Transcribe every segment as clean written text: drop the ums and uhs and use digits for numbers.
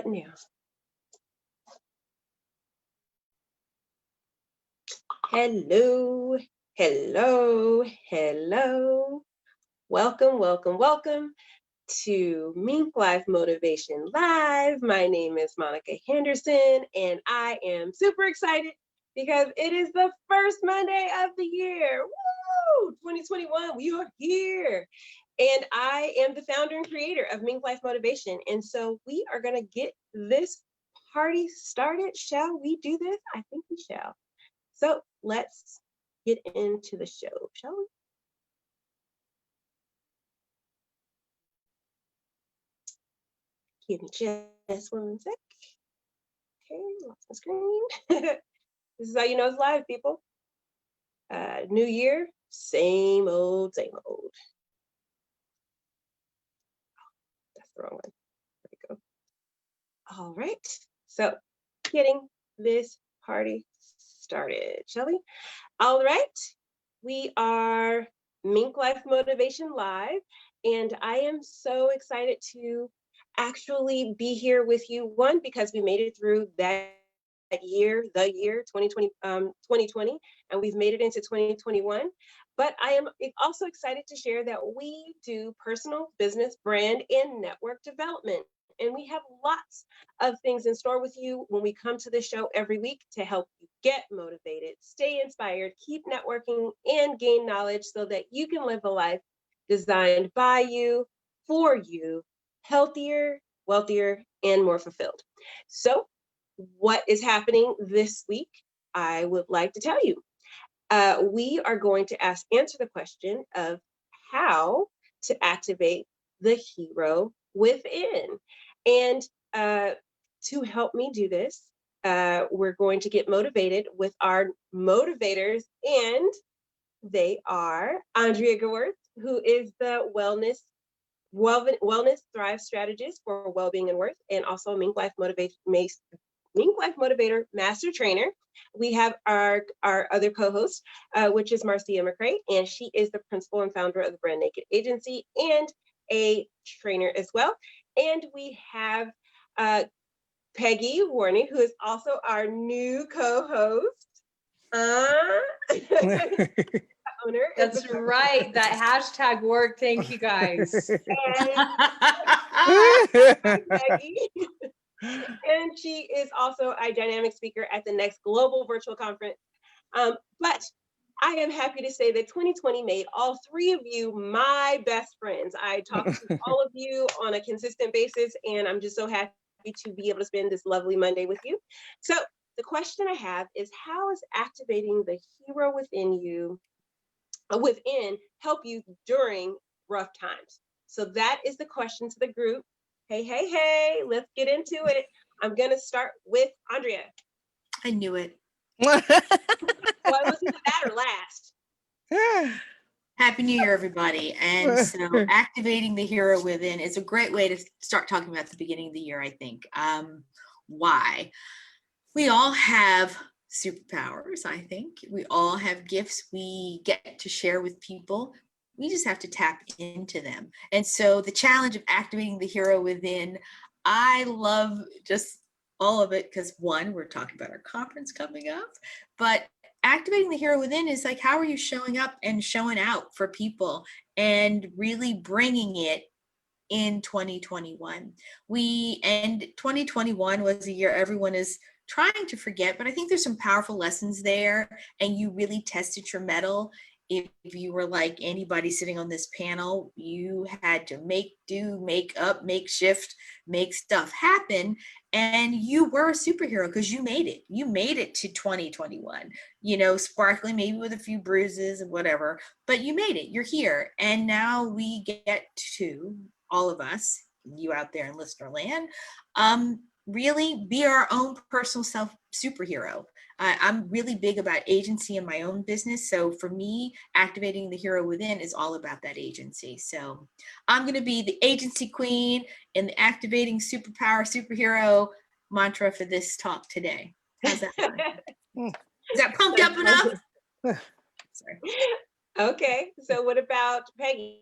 now. Hello, hello, hello. Welcome, welcome, welcome to Minklife Motivation Live. My name is Monica Henderson, and I am super excited because it is the first Monday of the year. Woo! 2021, we are here. And I am the founder and creator of Minklife Motivation. And so we are going to get this party started. Shall we do this? I think we shall. So let's get into the show, shall we? Give me just 1 sec. Okay, lost my screen. This is how you know it's live, people. New year, same old, same old. That's the wrong one. There we go. All right, so getting this party started, shall we? All right, we are Minklife Motivation Live, and I am so excited to actually be here with you. One, because we made it through that year, the year 2020, and we've made it into 2021. But I am also excited to share that we do personal, business, brand, and network development. And we have lots of things in store with you when we come to the show every week to help you get motivated, stay inspired, keep networking, and gain knowledge so that you can live a life designed by you, for you, healthier, wealthier, and more fulfilled. So what is happening this week? I would like to tell you. We are going to answer the question of how to activate the hero within. And to help me do this, we're going to get motivated with our motivators, and they are Andrea Gewirtz, who is the Wellness Thrive Strategist for WellBeing and Worth, and also Minklife Motivator Master Trainer. We have our other co-host, which is Marcia, McCray, and she is the principal and founder of the Brand Naked Agency and a trainer as well. And we have Peggy, Warny, who is also our new co-host. Owner. That's right. That hashtag worked. Thank you, guys. Peggy. And she is also a dynamic speaker at the next global virtual conference. But I am happy to say that 2020 made all three of you my best friends. I talk to all of you on a consistent basis, and I'm just so happy to be able to spend this lovely Monday with you. So the question I have is, how is activating the hero within help you during rough times? So that is the question to the group. Hey, let's get into it. I'm going to start with Andrea. I knew it. Well, it was either that or last. Happy New Year, everybody. And so activating the hero within is a great way to start talking about the beginning of the year, I think. Why? We all have superpowers, I think. We all have gifts we get to share with people. We just have to tap into them. And so the challenge of activating the hero within, I love just all of it because, one, we're talking about our conference coming up, but activating the hero within is like, how are you showing up and showing out for people and really bringing it in 2021? 2021 was a year everyone is trying to forget, but I think there's some powerful lessons there, and you really tested your mettle. If you were like anybody sitting on this panel, you had to make do, make up, make shift, make stuff happen. And you were a superhero because you made it. You made it to 2021, sparkling, maybe with a few bruises and whatever, but you made it. You're here. And now we get to, all of us, you out there in listener land, really be our own personal self superhero. I'm really big about agency in my own business. So for me, activating the hero within is all about that agency. So I'm going to be the agency queen and the activating superhero mantra for this talk today. How's that? Is that pumped up enough? Sorry. Okay. So what about Peggy?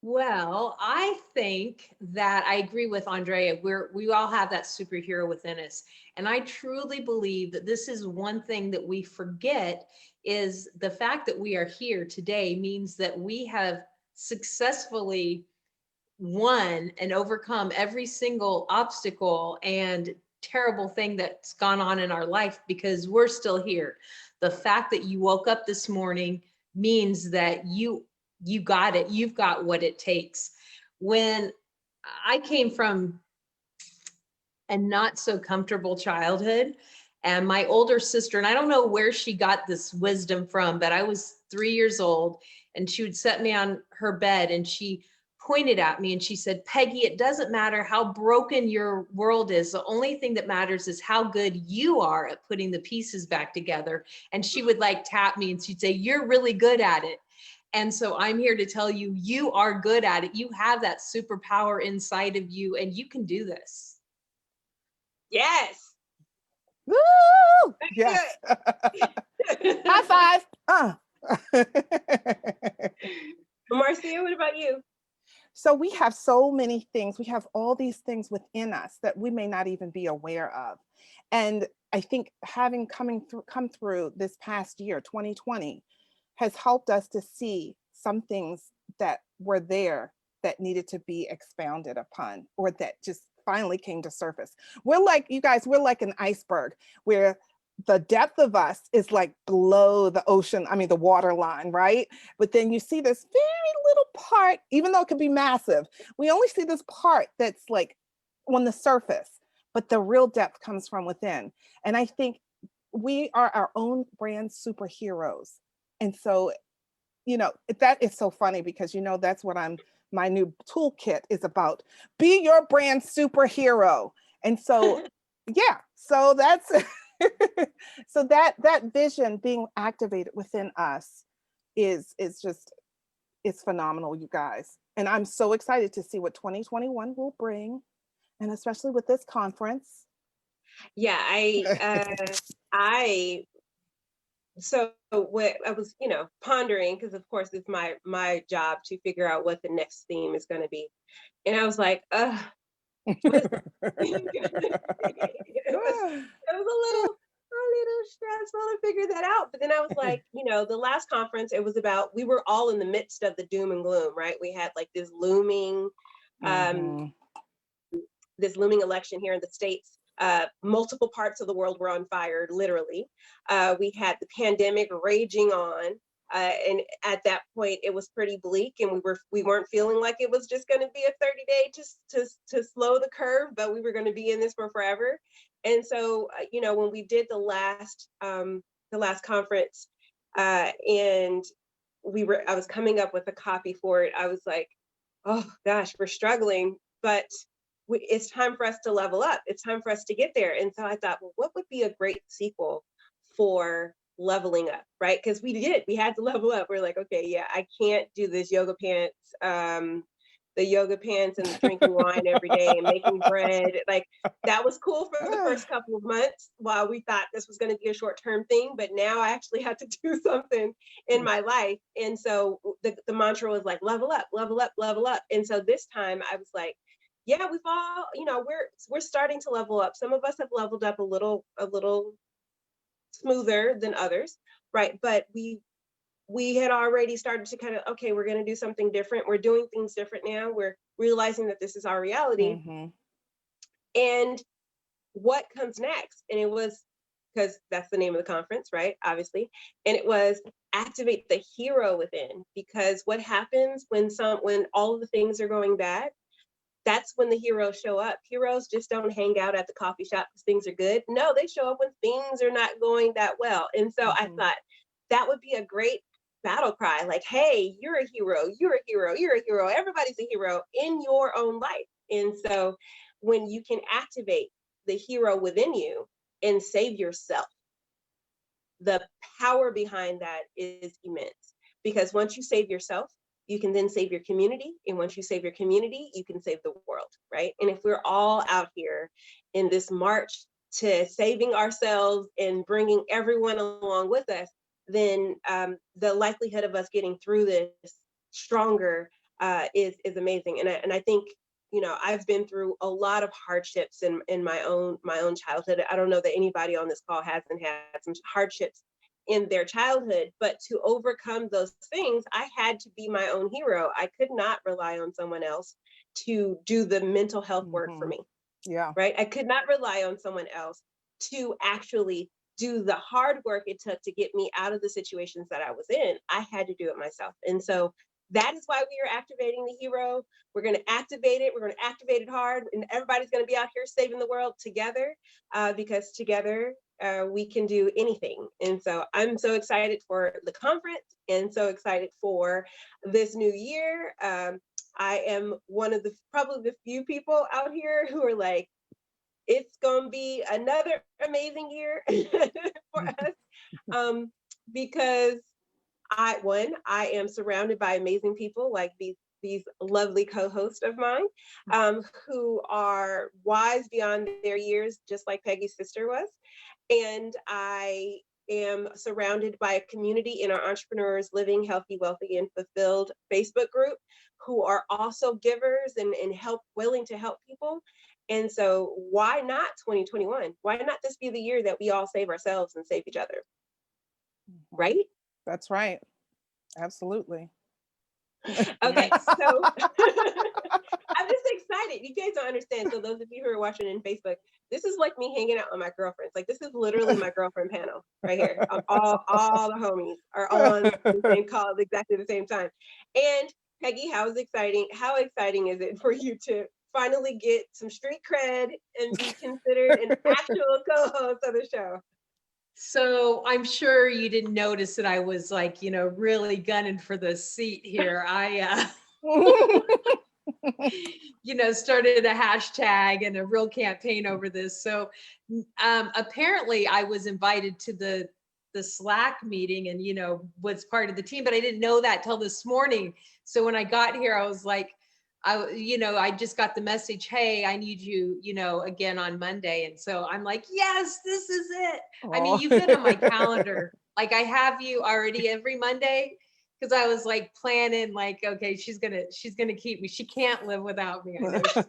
Well, I think that I agree with Andrea. We all have that superhero within us. And I truly believe that this is one thing that we forget is the fact that we are here today means that we have successfully won and overcome every single obstacle and terrible thing that's gone on in our life because we're still here. The fact that you woke up this morning means that you got it. You've got what it takes. When I came from a not so comfortable childhood, and my older sister, and I don't know where she got this wisdom from, but I was 3 years old and she would set me on her bed and she pointed at me and she said, Peggy, it doesn't matter how broken your world is. The only thing that matters is how good you are at putting the pieces back together. And she would like tap me and she'd say, you're really good at it. And so I'm here to tell you, you are good at it. You have that superpower inside of you and you can do this. Yes. Woo! Yes. High five. Marcia, what about you? So we have so many things. We have all these things within us that we may not even be aware of. And I think having come through this past year, 2020, has helped us to see some things that were there that needed to be expounded upon, or that just finally came to surface. We're like, you guys, we're like an iceberg where the depth of us is like below the ocean, I mean, the water line, right? But then you see this very little part, even though it could be massive, we only see this part that's like on the surface, but the real depth comes from within. And I think we are our own brand superheroes. And so, that is so funny because, that's what my new toolkit is about. Be your brand superhero. And so, yeah, so that's, so that vision being activated within us is just, it's phenomenal, you guys. And I'm so excited to see what 2021 will bring. And especially with this conference. Yeah, so what I was, pondering, because of course it's my job to figure out what the next theme is going to be. And I was like, it was a little stressful to figure that out. But then I was like, the last conference, it was about, we were all in the midst of the doom and gloom, right? We had like this looming election here in the States. Multiple parts of the world were on fire, literally. We had the pandemic raging on. And at that point, it was pretty bleak, and we weren't feeling like it was just going to be a 30-day to slow the curve, but we were going to be in this for forever. And so, when we did the last conference, and I was coming up with a copy for it. I was like, oh gosh, we're struggling, but it's time for us to level up. It's time for us to get there. And so I thought, well, what would be a great sequel for leveling up, right? Because we had to level up. We're like, okay, yeah, I can't do this yoga pants, the yoga pants and the drinking wine every day and making bread. Like, that was cool for the first couple of months while we thought this was going to be a short-term thing, but now I actually had to do something in my life. And so the mantra was like, level up, level up, level up. And so this time I was like, yeah, we've all, we're starting to level up. Some of us have leveled up a little smoother than others, right? But we had already started to kind of, okay, we're going to do something different. We're doing things different now. We're realizing that this is our reality. And what comes next? And it was, because that's the name of the conference, right? Obviously. And it was activate the hero within, because what happens when all of the things are going bad, that's when the heroes show up. Heroes just don't hang out at the coffee shop because things are good. No, they show up when things are not going that well. And so I thought that would be a great battle cry. Like, hey, you're a hero, you're a hero, you're a hero. Everybody's a hero in your own life. And so when you can activate the hero within you and save yourself, the power behind that is immense. Because once you save yourself, you can then save your community. And once you save your community, you can save the world, right? And if we're all out here in this march to saving ourselves and bringing everyone along with us, then the likelihood of us getting through this stronger is amazing. And I think, you know, I've been through a lot of hardships in my own childhood. I don't know that anybody on this call hasn't had some hardships in their childhood, but to overcome those things, I had to be my own hero. I could not rely on someone else to do the mental health work for me. Yeah. Right? I could not rely on someone else to actually do the hard work it took to get me out of the situations that I was in. I had to do it myself. And so that is why we are activating the hero. We're going to activate it. We're going to activate it hard, and everybody's going to be out here saving the world together, because together we can do anything. And so I'm so excited for the conference and so excited for this new year. I am one of probably the few people out here who are like, it's going to be another amazing year for us, because I am surrounded by amazing people like these lovely co-hosts of mine, who are wise beyond their years, just like Peggy's sister was. And I am surrounded by a community in our Entrepreneurs Living Healthy, Wealthy, and Fulfilled Facebook group who are also givers and willing to help people. And so why not 2021? Why not this be the year that we all save ourselves and save each other? Right? That's right. Absolutely. Okay, so I'm just excited. You guys don't understand. So those of you who are watching in Facebook, this is like me hanging out with my girlfriends. Like, this is literally my girlfriend panel right here. All the homies are on the same call at exactly the same time. And Peggy, how exciting is it for you to finally get some street cred and be considered an actual co-host of the show? So I'm sure you didn't notice that I was like, you know, really gunning for the seat here. I, you know, started a hashtag and a real campaign over this. So apparently I was invited to the Slack meeting and, you know, was part of the team, but I didn't know that till this morning. So when I got here, I was like, I just got the message, hey, I need you, you know, again on Monday. And so I'm like, yes, this is it. I mean, you've been on my calendar. Like, I have you already every Monday, because I was like planning, like, okay, she's gonna keep me. She can't live without me. I know she's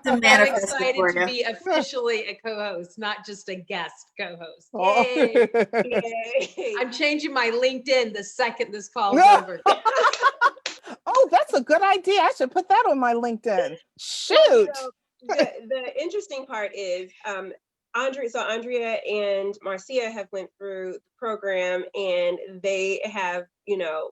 I'm excited to be officially a co-host, not just a guest co-host. Yay. Yay. I'm changing my LinkedIn the second this call is over. Oh, that's a good idea. I should put that on my LinkedIn. Shoot. Well, you know, the interesting part is Andrea and Marcia have went through the program, and they have, you know,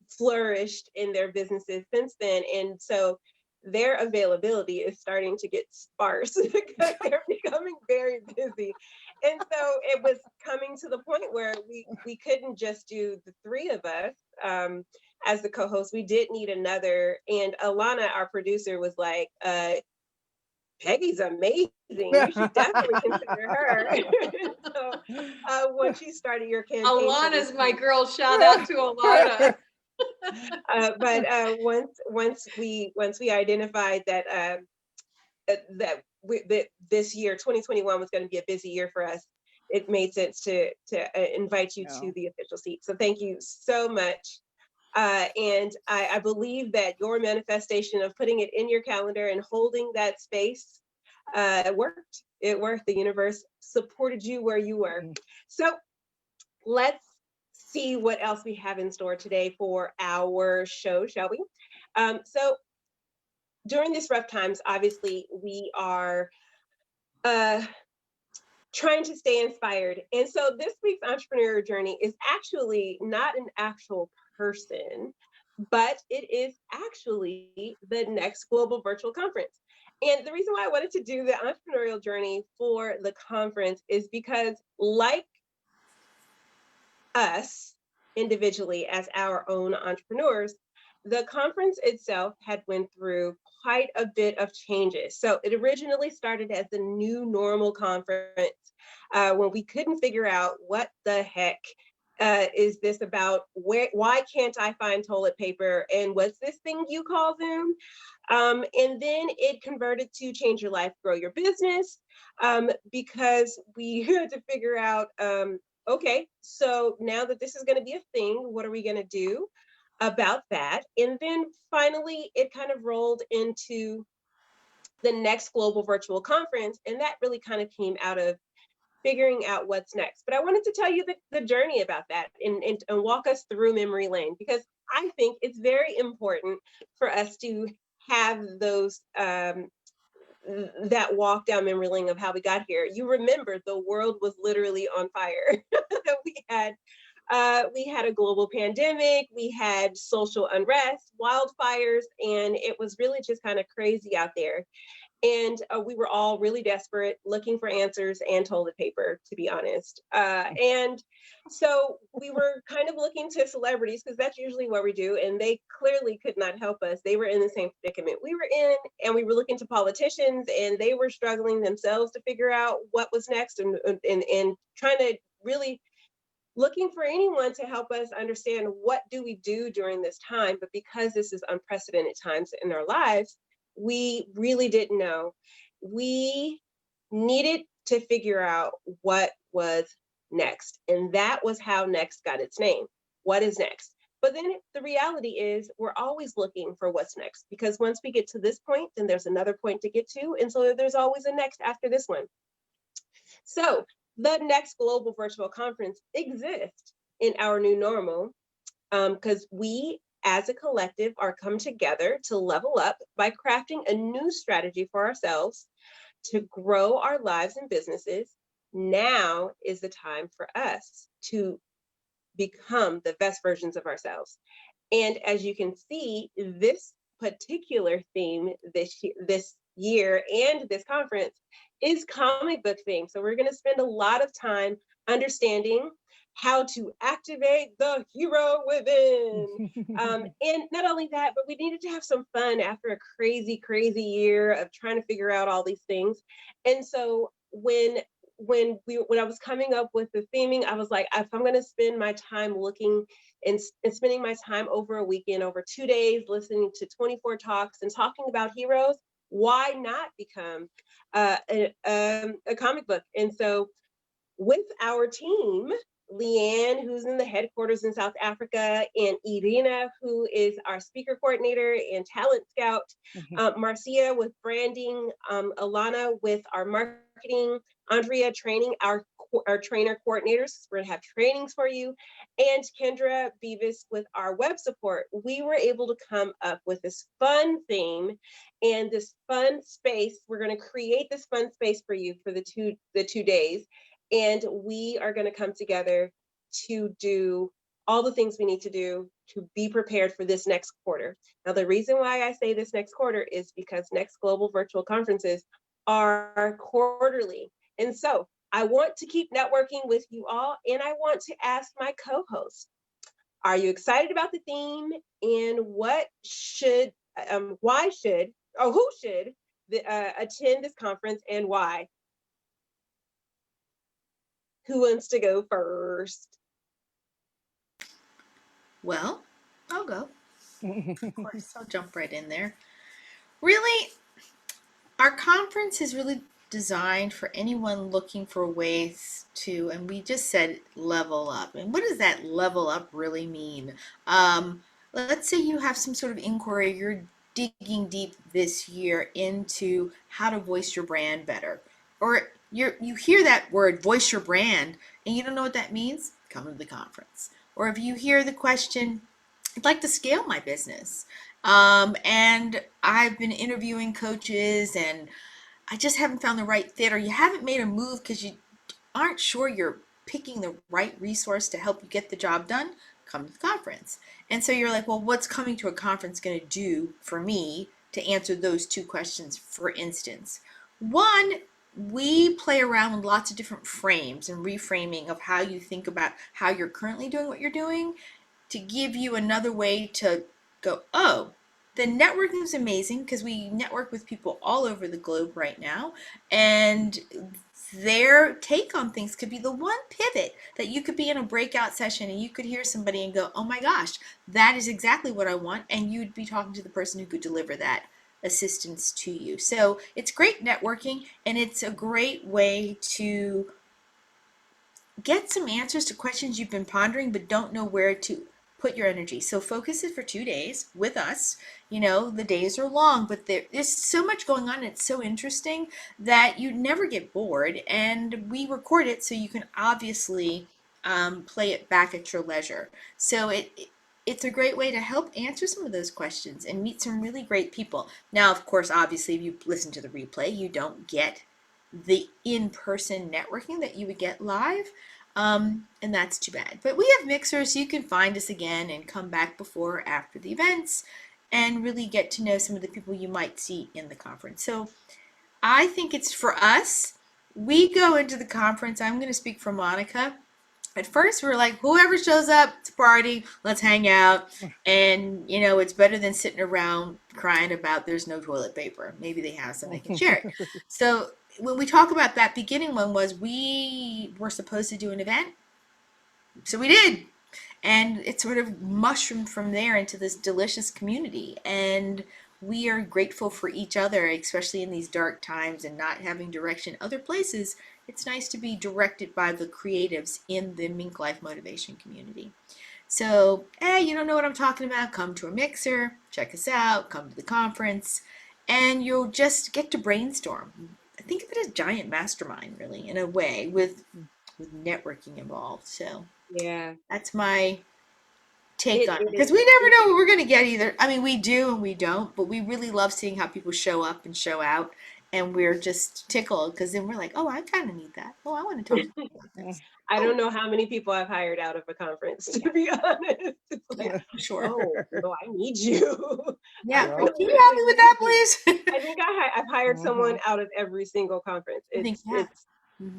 flourished in their businesses since then. And so their availability is starting to get sparse because they're becoming very busy. And so it was coming to the point where we couldn't just do the three of us as the co-host. We did need another. And Alana, our producer, was like, Peggy's amazing. You should definitely consider her. So once you started your campaign, Alana's my girl. Shout out to Alana. But once we identified that this year 2021 was going to be a busy year for us, it made sense to invite you to the official seat. So thank you so much. And I believe that your manifestation of putting it in your calendar and holding that space worked. It worked. The universe supported you where you were. So let's see what else we have in store today for our show, shall we? So during these rough times, obviously, we are trying to stay inspired. And so this week's entrepreneur journey is actually not an actual person, but it is actually the next global virtual conference. And the reason why I wanted to do the entrepreneurial journey for the conference is because, like us individually as our own entrepreneurs, the conference itself had went through quite a bit of changes. So it originally started as the new normal conference when we couldn't figure out what the heck is this about? Why can't I find toilet paper? And what's this thing you call Zoom? And then it converted to Change Your Life, Grow Your Business, because we had to figure out, okay, so now that this is going to be a thing, what are we going to do? about that. And then finally, it kind of rolled into the next global virtual conference. And that really kind of came out of figuring out what's next. But I wanted to tell you the journey about that and walk us through memory lane, because I think it's very important for us to have those that walk down memory lane of how we got here. You remember the world was literally on fire. We had a global pandemic, we had social unrest, wildfires, and it was really just kind of crazy out there. And we were all really desperate, looking for answers and toilet paper, to be honest. And so we were kind of looking to celebrities, because that's usually what we do. And they clearly could not help us. They were in the same predicament we were in. And we were looking to politicians, and they were struggling themselves to figure out what was next, and trying to really looking for anyone to help us understand what do we do during this time. But because this is unprecedented times in our lives, we really didn't know. We needed to figure out what was next. And that was how Next got its name. What is next? But then the reality is we're always looking for what's next, because once we get to this point, then there's another point to get to. And so there's always a next after this one. So the next global virtual conference exists in our new normal, because we as a collective are come together to level up by crafting a new strategy for ourselves to grow our lives and businesses. Now is the time for us to become the best versions of ourselves. And as you can see, this particular theme this year and this conference is comic book theme. So we're going to spend a lot of time understanding how to activate the hero within. And not only that, but we needed to have some fun after a crazy, crazy year of trying to figure out all these things. And so when I was coming up with the theming, I was like, if I'm going to spend my time looking and spending my time over a weekend, over 2 days, listening to 24 talks and talking about heroes, why not become a comic book? And so with our team, Leanne, who's in the headquarters in South Africa, and Irina, who is our speaker coordinator and talent scout, Marcia with branding, Alana with our marketing, Andrea training, our trainer coordinators. We're gonna have trainings for you, and Kendra Beavis with our web support. We were able to come up with this fun theme and this fun space. We're gonna create this fun space for you for the two days. And we are going to come together to do all the things we need to do to be prepared for this next quarter. Now, the reason why I say this next quarter is because next global virtual conferences are quarterly. And so I want to keep networking with you all. And I want to ask my co-host, are you excited about the theme? And why should, who should attend this conference, and why? Who wants to go first? Well, I'll go. Of course, I'll jump right in there. Really, our conference is really designed for anyone looking for ways to, and we just said level up. And what does that level up really mean? Let's say you have some sort of inquiry, you're digging deep this year into how to voice your brand better. Or you hear that word, voice your brand, and you don't know what that means, come to the conference. Or if you hear the question, I'd like to scale my business, and I've been interviewing coaches and I just haven't found the right fit, or you haven't made a move because you aren't sure you're picking the right resource to help you get the job done, come to the conference. And so you're like, well, what's coming to a conference going to do for me to answer those two questions? For instance, one, we play around with lots of different frames and reframing of how you think about how you're currently doing what you're doing, to give you another way to go, oh, the networking is amazing, because we network with people all over the globe right now, and their take on things could be the one pivot that you could be in a breakout session and you could hear somebody and go, oh my gosh, that is exactly what I want, and you'd be talking to the person who could deliver that assistance to you. So it's great networking, and it's a great way to get some answers to questions you've been pondering but don't know where to put your energy. So focus it for 2 days with us. You know, the days are long, but there's so much going on. It's so interesting that you never get bored. And we record it so you can obviously play it back at your leisure. So it's a great way to help answer some of those questions and meet some really great people. Now, of course, obviously, if you listen to the replay, you don't get the in-person networking that you would get live. And that's too bad. But we have mixers, so you can find us again and come back before or after the events and really get to know some of the people you might see in the conference. So I think it's for us. We go into the conference. I'm going to speak for Monica. At first, we were like, whoever shows up, it's a party, let's hang out. And, you know, it's better than sitting around crying about there's no toilet paper. Maybe they have some, they can share it. So when we talk about that beginning one was we were supposed to do an event. So we did. And it sort of mushroomed from there into this delicious community. And we are grateful for each other, especially in these dark times and not having direction other places. It's nice to be directed by the creatives in the Minklife Motivation community. So, you don't know what I'm talking about? Come to a mixer, check us out, come to the conference, and you'll just get to brainstorm. I think of it as giant mastermind, really, in a way, with networking involved. So Yeah. that's my take on it, It because is. we never know what we're going to get either. I mean, we do and we don't, but we really love seeing how people show up and show out, and we're just tickled because then we're like, oh, I kind of need that. Oh, I want to talk about this. I don't know how many people I've hired out of a conference, to be honest. It's like, Yeah, for sure. oh, no, I need you. Yeah, I Yeah. can really, you help me really with that, need you. please? I think I've hired someone out of every single conference. I think, yeah.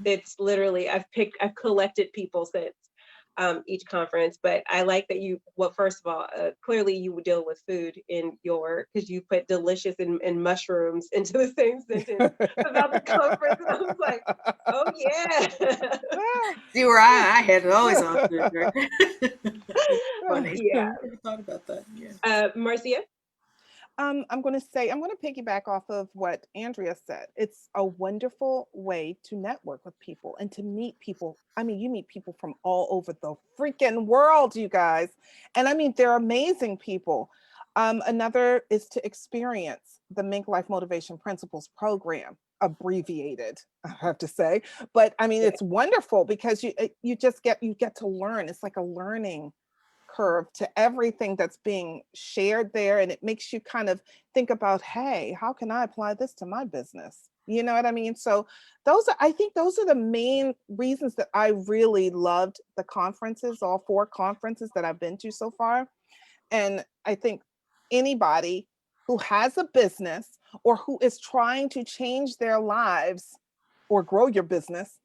It's literally, I've collected people since each conference, but I like that first of all, clearly you would deal with food because you put delicious and mushrooms into the same sentence about the conference. And I was like, oh yeah. See where I had it always on food, right? Funny. Yeah. I never thought about that. Yeah. Marcia? I'm going to piggyback off of what Andrea said. It's a wonderful way to network with people and to meet people. I mean, you meet people from all over the freaking world, you guys. And I mean, they're amazing people. Another is to experience the Minklife Motivation Principles program, abbreviated, I have to say. But I mean, it's wonderful because you get to learn. It's like a learning curve to everything that's being shared there, and it makes you kind of think about, hey, how can I apply this to my business? You know what I mean? So I think those are the main reasons that I really loved the conferences, all 4 conferences that I've been to so far. And I think anybody who has a business or who is trying to change their lives or grow your business,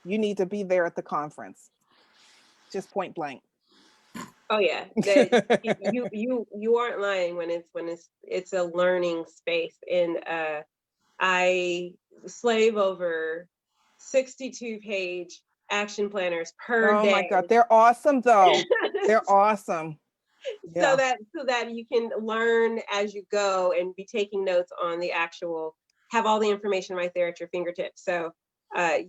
you need to be there at the conference. Just point blank. Oh yeah, you aren't lying when it's a learning space. And I slave over 62-page action planners per day. Oh my God, they're awesome though. They're awesome. So that you can learn as you go and be taking notes on have all the information right there at your fingertips. So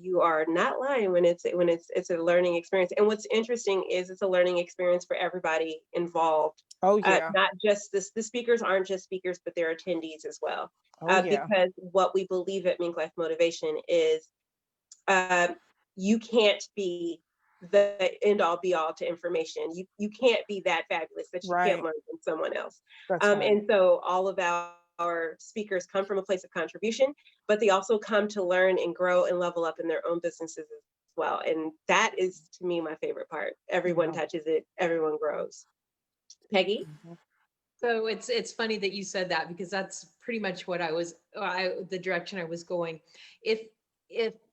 you are not lying when it's a learning experience. And what's interesting is it's a learning experience for everybody involved. Oh yeah. Not just the speakers aren't just speakers, but they're attendees as well. Oh yeah. Because what we believe at Minklife Motivation is you can't be the end all be all to information. You can't be that fabulous that you can't learn from someone else. That's right. And so all of our speakers come from a place of contribution, but they also come to learn and grow and level up in their own businesses as well. And that is, to me, my favorite part. Everyone touches it, everyone grows. Peggy? So it's funny that you said that, because that's pretty much what the direction I was going. If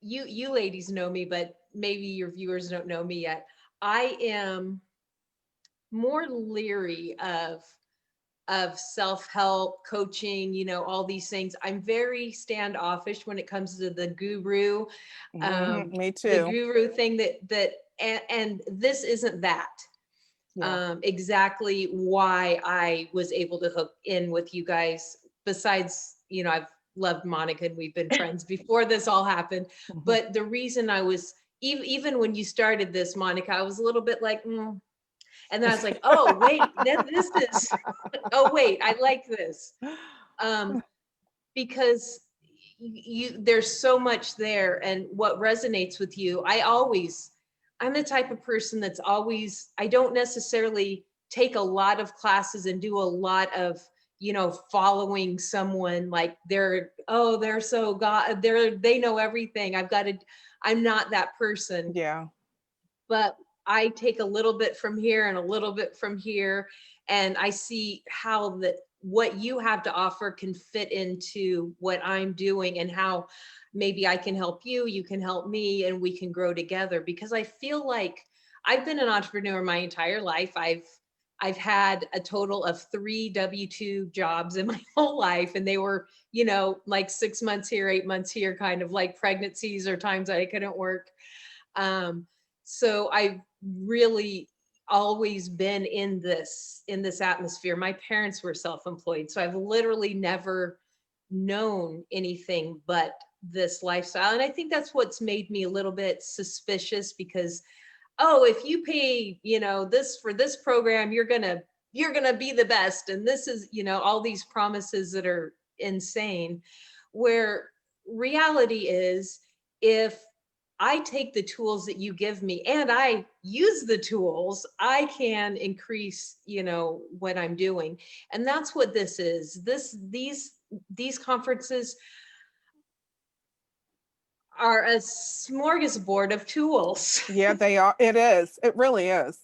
you ladies know me, but maybe your viewers don't know me yet, I am more leery of self-help coaching, all these things. I'm very standoffish when it comes to the guru. Me too. The guru thing and this isn't that. Exactly why I was able to hook in with you guys. Besides, I've loved Monica and we've been friends before this all happened. But the reason I was, even when you started this, Monica, I was a little bit like, And then I was like, oh, wait, then this is, oh, wait, I like this. Because there's so much there, and what resonates with you. I'm the type of person that's always, I don't necessarily take a lot of classes and do a lot of, following someone like they're so God, they know everything. I'm not that person. Yeah. But I take a little bit from here and a little bit from here, and I see how what you have to offer can fit into what I'm doing, and how maybe I can help you, you can help me, and we can grow together. Because I feel like I've been an entrepreneur my entire life. I've had a total of 3 W-2 jobs in my whole life, and they were, like 6 months here, 8 months here, kind of like pregnancies or times that I couldn't work. So I've really always been in this atmosphere. My parents were self-employed, so I've literally never known anything but this lifestyle. And I think that's what's made me a little bit suspicious, because, oh, if you pay, this for this program, you're gonna be the best. And this is, all these promises that are insane, where reality is, if I take the tools that you give me and I use the tools, I can increase, what I'm doing. And that's what this is. These conferences are a smorgasbord of tools. Yeah, they are. It is. It really is.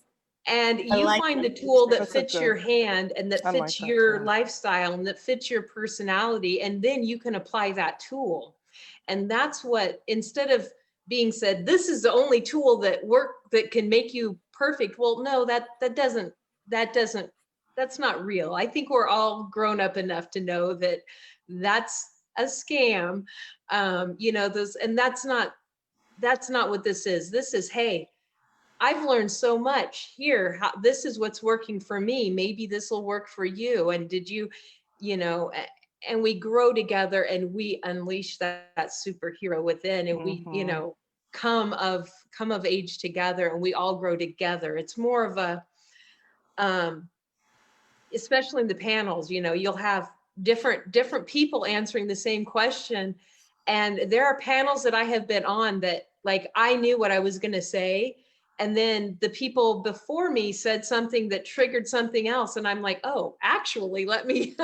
And I you like find the that. tool that That's a fits good- your hand, and that I like fits that your too. lifestyle, and that fits your personality. And then you can apply that tool. And that's what, instead of being said, this is the only tool that can make you perfect. Well, no, that's not real. I think we're all grown up enough to know that that's a scam. And that's not what this is. This is, hey, I've learned so much here. This is what's working for me. Maybe this will work for you. And did you, and we grow together, and we unleash that superhero within, and we, Mhm. come of age together, and we all grow together. It's more of a, especially in the panels, you'll have different people answering the same question. And there are panels that I have been on that, like, I knew what I was going to say, and then the people before me said something that triggered something else, and I'm like, oh, actually, let me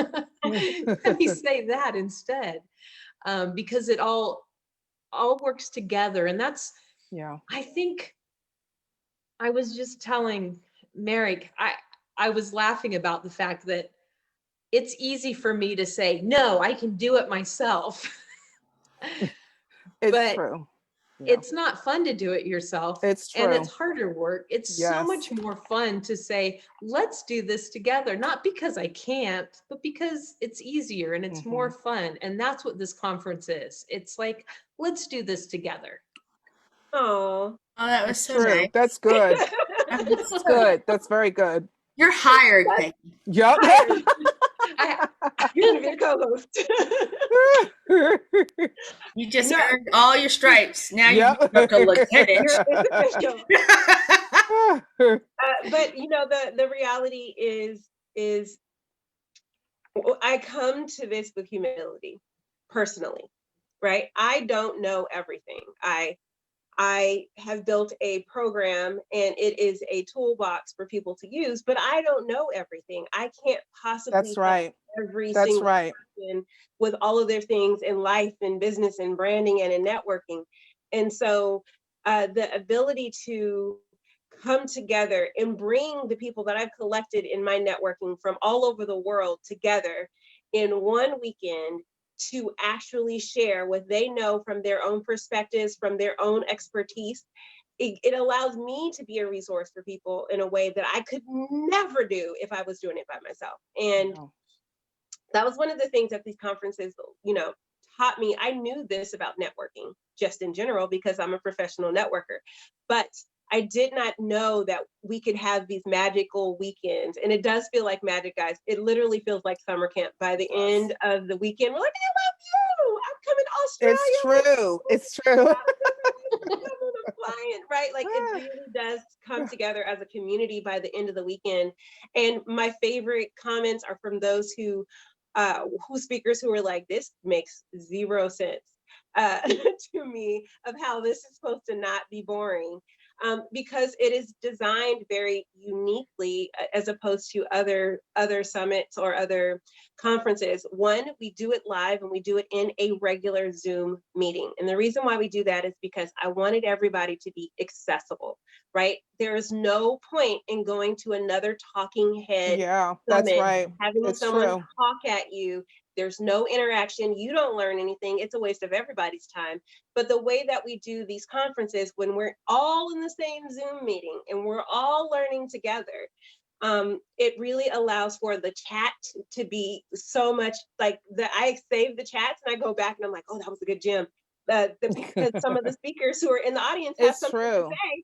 let me say that instead, because it all works together. And that's, Yeah. I think, I was just telling Merrick, I was laughing about the fact that it's easy for me to say, no, I can do it myself. It's But true. Yeah. it's not fun to do it yourself. It's And true. it's harder work. It's so Yes. much more fun to say, let's do this together. Not because I can't, but because it's easier and it's more fun. And that's what this conference is. It's like, let's do this together. Oh, Oh, that was It's so true. nice. That's good. That's That's good. That's very good. You're hired, Peggy. Yep. you're gonna be a co-host. You just No. earned all your stripes. Now Yep. you become the lieutenant. It's official. But the reality is I come to this with humility, personally, right? I don't know everything. I have built a program, and it is a toolbox for people to use, but I don't know everything. I can't possibly That's right. help every That's single right. person with all of their things in life and business and branding and in networking. And so the ability to come together and bring the people that I've collected in my networking from all over the world together in one weekend to actually share what they know from their own perspectives, from their own expertise. It allows me to be a resource for people in a way that I could never do if I was doing it by myself. And No. that was one of the things that these conferences, taught me. I knew this about networking just in general because I'm a professional networker, but I did not know that we could have these magical weekends. And it does feel like magic, guys. It literally feels like summer camp. By the end of the weekend, we're like, I love you. I'm coming to Australia. It's true. It's true. I'm client, right? Like it really does come together as a community by the end of the weekend. And my favorite comments are from those who speakers who are like, this makes zero sense to me of how this is supposed to not be boring. Because it is designed very uniquely as opposed to other summits or other conferences. One, we do it live and we do it in a regular Zoom meeting. And the reason why we do that is because I wanted everybody to be accessible, right? There is no point in going to another talking head Yeah, that's summit, right. having It's someone true. talk at you. There's no interaction. You don't learn anything. It's a waste of everybody's time. But the way that we do these conferences, when we're all in the same Zoom meeting and we're all learning together, it really allows for the chat to be so much like I save the chats and I go back and I'm like, oh, that was a good gem. Because some of the speakers who are in the audience have It's something to true. say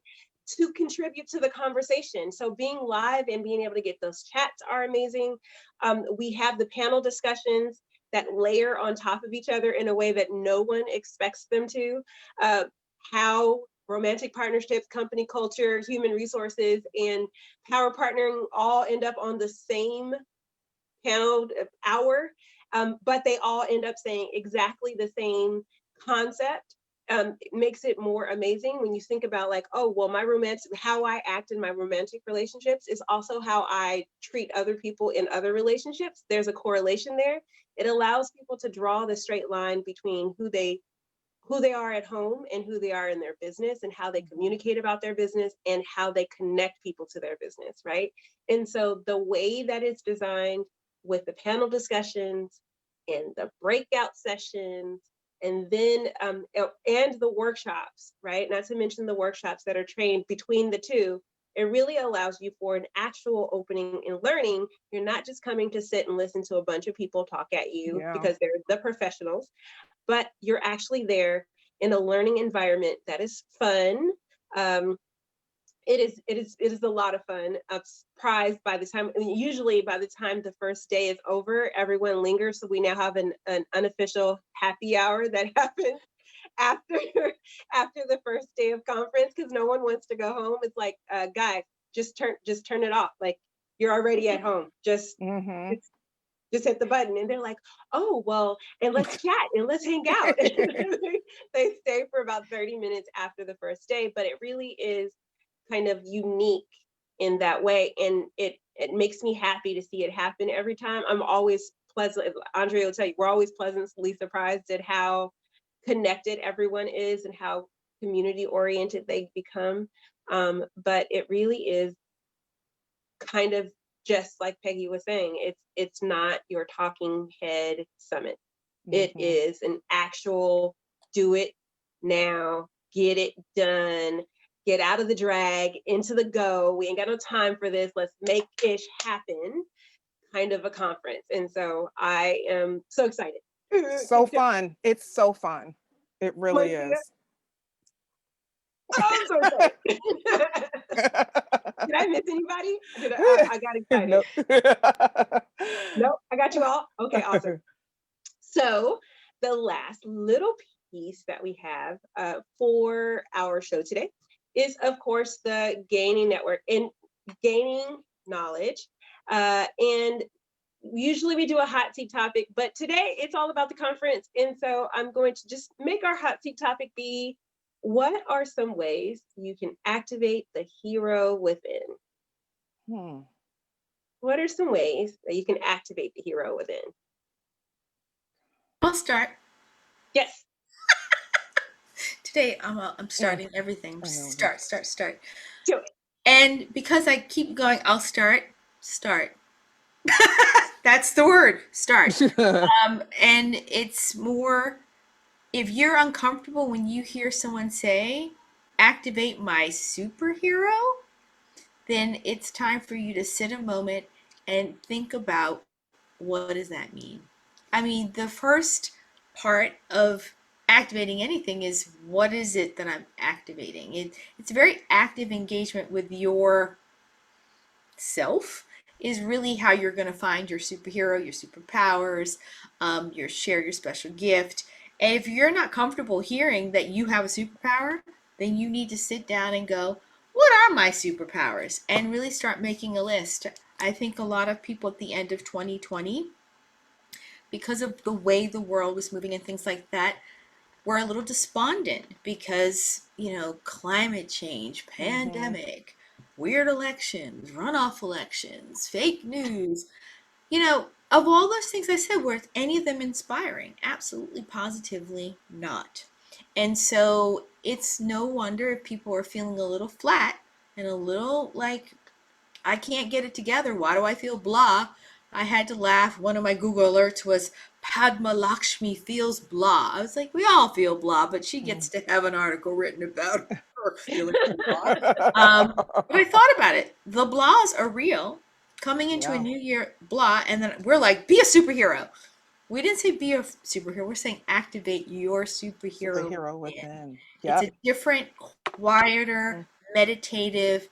to contribute to the conversation. So being live and being able to get those chats are amazing. We have the panel discussions that layer on top of each other in a way that no one expects them to. How romantic partnerships, company culture, human resources, and power partnering all end up on the same panel hour, but they all end up saying exactly the same concept. It makes it more amazing when you think about like, oh, well, how I act in my romantic relationships is also how I treat other people in other relationships. There's a correlation there. It allows people to draw the straight line between who they are at home and who they are in their business and how they communicate about their business and how they connect people to their business, right? And so the way that it's designed with the panel discussions and the breakout sessions and then and the workshops, right? Not to mention the workshops that are trained between the two, it really allows you for an actual opening and learning. You're not just coming to sit and listen to a bunch of people talk at you Yeah. because they're the professionals, but you're actually there in a learning environment that is fun. It is a lot of fun. I'm surprised by the time, usually by the time the first day is over, everyone lingers. So we now have an unofficial happy hour that happens after after the first day of conference because no one wants to go home. It's like, guys, just turn it off. Like you're already at home. Mm-hmm. Just hit the button. And they're like, oh, well, and let's chat and let's hang out. They stay for about 30 minutes after the first day, but it really is kind of unique in that way. And it makes me happy to see it happen every time. I'm always pleasant. Andrea will tell you, we're always pleasantly surprised at how connected everyone is and how community oriented they become. But it really is kind of just like Peggy was saying, it's not your talking head summit. It Mm-hmm. is an actual do it now, get it done, get out of the drag, into the go. We ain't got no time for this. Let's make ish happen kind of a conference. And so I am so excited. So fun. It's so fun. It really Marcia, is. oh, I'm so excited. Did I miss anybody? I got excited. Nope. Nope, I got you all. Okay, awesome. So the last little piece that we have for our show today is, of course, the gaining network and gaining knowledge. And usually we do a hot seat topic, but today it's all about the conference. And so I'm going to just make our hot seat topic be, what are some ways you can activate the hero within? What are some ways that you can activate the hero within? I'll start. Yes. Today, I'm starting everything. I know. Start. Do it. And because I keep going, I'll start. That's the word, start. And it's more, if you're uncomfortable when you hear someone say, activate my superhero, then it's time for you to sit a moment and think about, what does that mean? I mean, the first part of activating anything is, what is it that I'm activating? It's a very active engagement with your self is really how you're going to find your superhero, your superpowers, your special gift. And if you're not comfortable hearing that you have a superpower, then you need to sit down and go, what are my superpowers? And really start making a list. I think a lot of people at the end of 2020, because of the way the world was moving and things like that, were a little despondent because, climate change, pandemic, weird elections, runoff elections, fake news, of all those things I said, were any of them inspiring? Absolutely, positively not. And so it's no wonder if people are feeling a little flat and a little like, I can't get it together. Why do I feel blah? I had to laugh. One of my Google alerts was Padma Lakshmi feels blah. I was like, we all feel blah, but she gets to have an article written about her feeling blah. But I thought about it. The blahs are real. Coming into a new year, blah, and then we're like, be a superhero. We didn't say be a superhero. We're saying activate your superhero within. It's a different, quieter, meditative.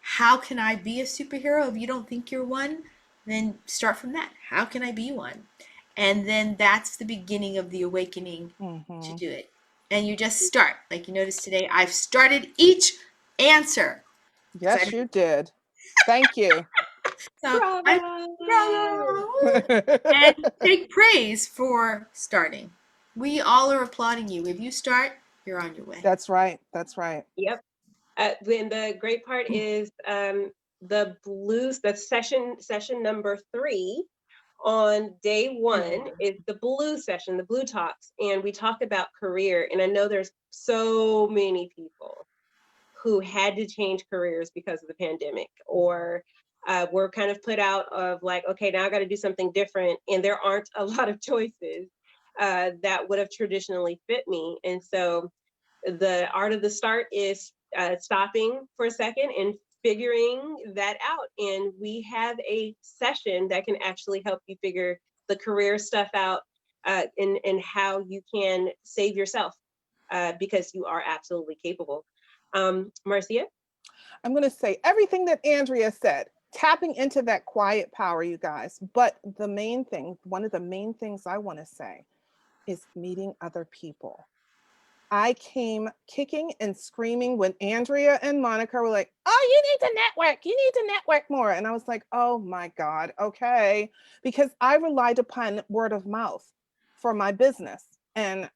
How can I be a superhero? If you don't think you're one, then start from that. How can I be one? And then that's the beginning of the awakening to do it. And you just start. Like you noticed today, I've started each answer. Yes, you did. Thank you. So Bravo. and take praise for starting. We all are applauding you. If you start, you're on your way. That's right. That's right. Yep. Then the great part is the session number 3 on day 1 is the blue session, the blue talks, and we talk about career. And I know there's so many people who had to change careers because of the pandemic, or were kind of put out of like, okay, now I got to do something different, and there aren't a lot of choices that would have traditionally fit me. And so the art of the start is stopping for a second and figuring that out. And we have a session that can actually help you figure the career stuff out and how you can save yourself because you are absolutely capable. Marcia? I'm going to say everything that Andrea said, tapping into that quiet power, you guys. But the main thing, one of the main things I want to say is meeting other people. I came kicking and screaming when Andrea and Monica were like, oh, you need to network. You need to network more. And I was like, oh my God, okay. Because I relied upon word of mouth for my business. And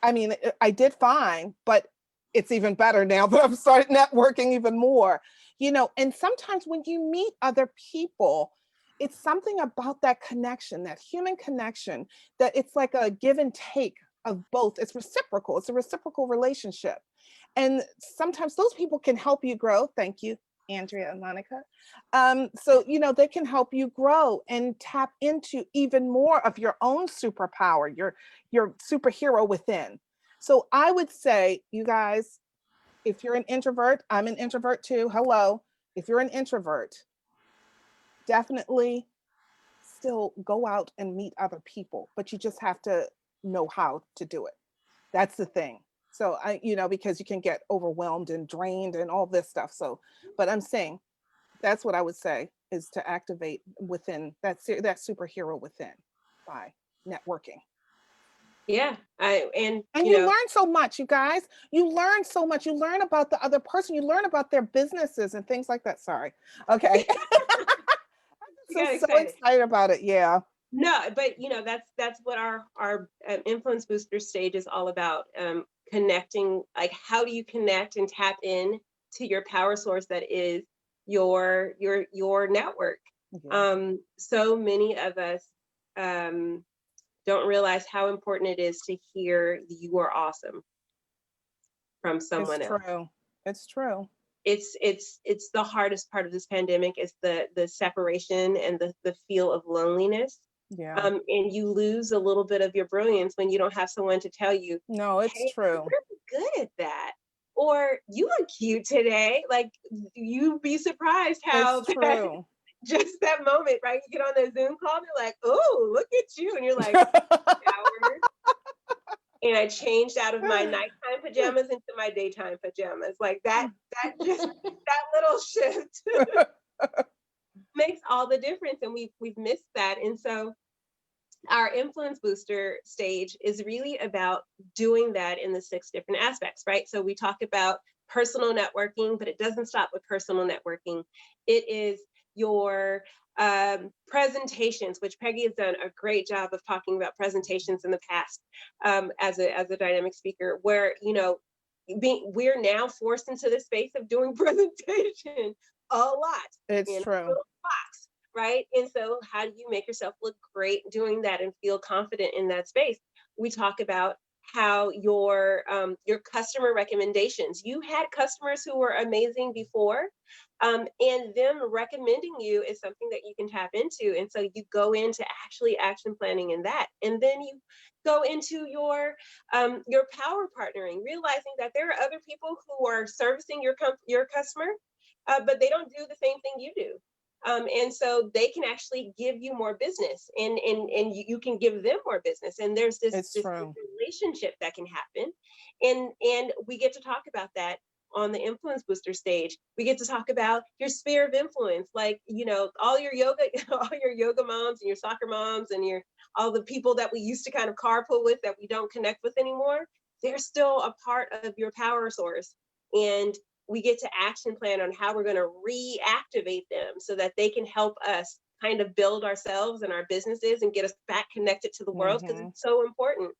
I mean, I did fine, but it's even better now that I've started networking even more, and sometimes when you meet other people, it's something about that connection, that human connection, that it's like a give and take of both. It's reciprocal. It's a reciprocal relationship. And sometimes those people can help you grow. Thank you, Andrea and Monica. So, they can help you grow and tap into even more of your own superpower, your superhero within. So I would say, you guys, if you're an introvert, I'm an introvert too. Hello. If you're an introvert, definitely still go out and meet other people, but you just have to know how to do it. That's the thing. So because you can get overwhelmed and drained and all this stuff. So, but I'm saying that's what I would say is to activate within that superhero within by networking. Yeah, and you learn so much, you guys. You learn so much. You learn about the other person. You learn about their businesses and things like that. Sorry. Okay. I'm so excited about it. Yeah. No, but that's what our influence booster stage is all about. Connecting, like how do you connect and tap in to your power source that is your network. Yeah. So many of us don't realize how important it is to hear you are awesome from someone else. It's true. It's the hardest part of this pandemic is the separation and the feel of loneliness. Yeah. And you lose a little bit of your brilliance when you don't have someone to tell you, no, it's hey, true. You're really good at that. Or you look cute today. Like you'd be surprised how it's true. Just that moment, right? You get on the Zoom call, they're like, oh, look at you. And you're like, showered. And I changed out of my nighttime pajamas into my daytime pajamas. Like that little shift makes all the difference. And we've missed that. And so our influence booster stage is really about doing that in the 6 different aspects, right? So we talk about personal networking, but it doesn't stop with personal networking. It is your presentations, which Peggy has done a great job of talking about presentations in the past, as a dynamic speaker, where, you know, we're now forced into the space of doing presentation a lot It's in a true. little box, right? And so how do you make yourself look great doing that and feel confident in that space? We talk about how your customer recommendations, you had customers who were amazing before, and them recommending you is something that you can tap into. And so you go into actually action planning in that, and then you go into your power partnering, realizing that there are other people who are servicing your customer, but they don't do the same thing you do. And so they can actually give you more business, and you can give them more business. And there's It's this true. relationship that can happen. And we get to talk about that on the influence booster stage. We get to talk about your sphere of influence, like, you know, all your yoga, all your yoga moms and your soccer moms and all the people that we used to kind of carpool with that we don't connect with anymore. They're still a part of your power source. And we get to action plan on how we're going to reactivate them so that they can help us kind of build ourselves and our businesses and get us back connected to the world, because it's so important.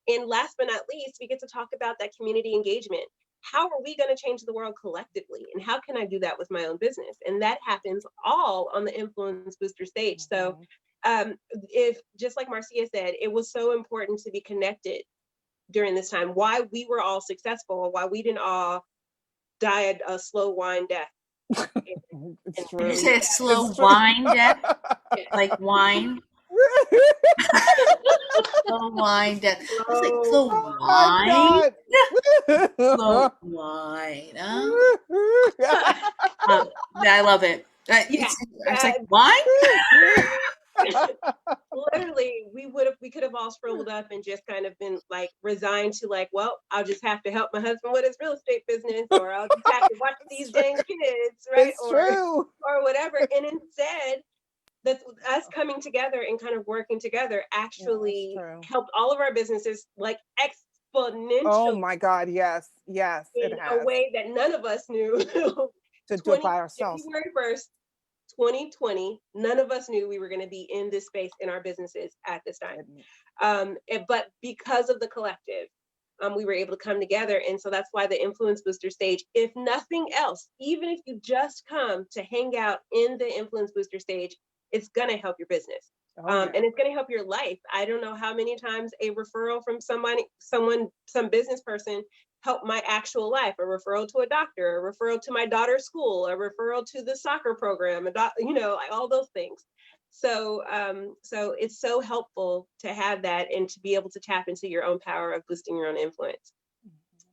And last but not least, we get to talk about that community engagement. How are we going to change the world collectively? And how can I do that with my own business? And that happens all on the influence booster stage. So if, just like Marcia said, it was so important to be connected during this time, why we were all successful, why we didn't all die a slow wine death. It's Did you true. say a slow It's true. wine death? Like wine? Slow wine death. I was like, slow Oh wine? my Slow God. wine. I love it. I was like, wine? Literally, we could have all scrolled up and just kind of been like resigned to like, well, I'll just have to help my husband with his real estate business, or I'll just have to watch these dang kids, right? It's true. Or whatever. And instead, that's us coming together and kind of working together actually helped all of our businesses like Oh exponentially my God. Yes. Yes, it in a has. way that none of us knew. To do it by ourselves. January 1st, 2020, none of us knew we were going to be in this space in our businesses at this time. But because of the collective, we were able to come together. And so that's why the influence booster stage, if nothing else, even if you just come to hang out in the influence booster stage, it's going to help your business. And it's going to help your life. I don't know how many times a referral from some business person helped my actual life. A referral to a doctor, a referral to my daughter's school, a referral to the soccer program, all those things. So it's so helpful to have that and to be able to tap into your own power of boosting your own influence.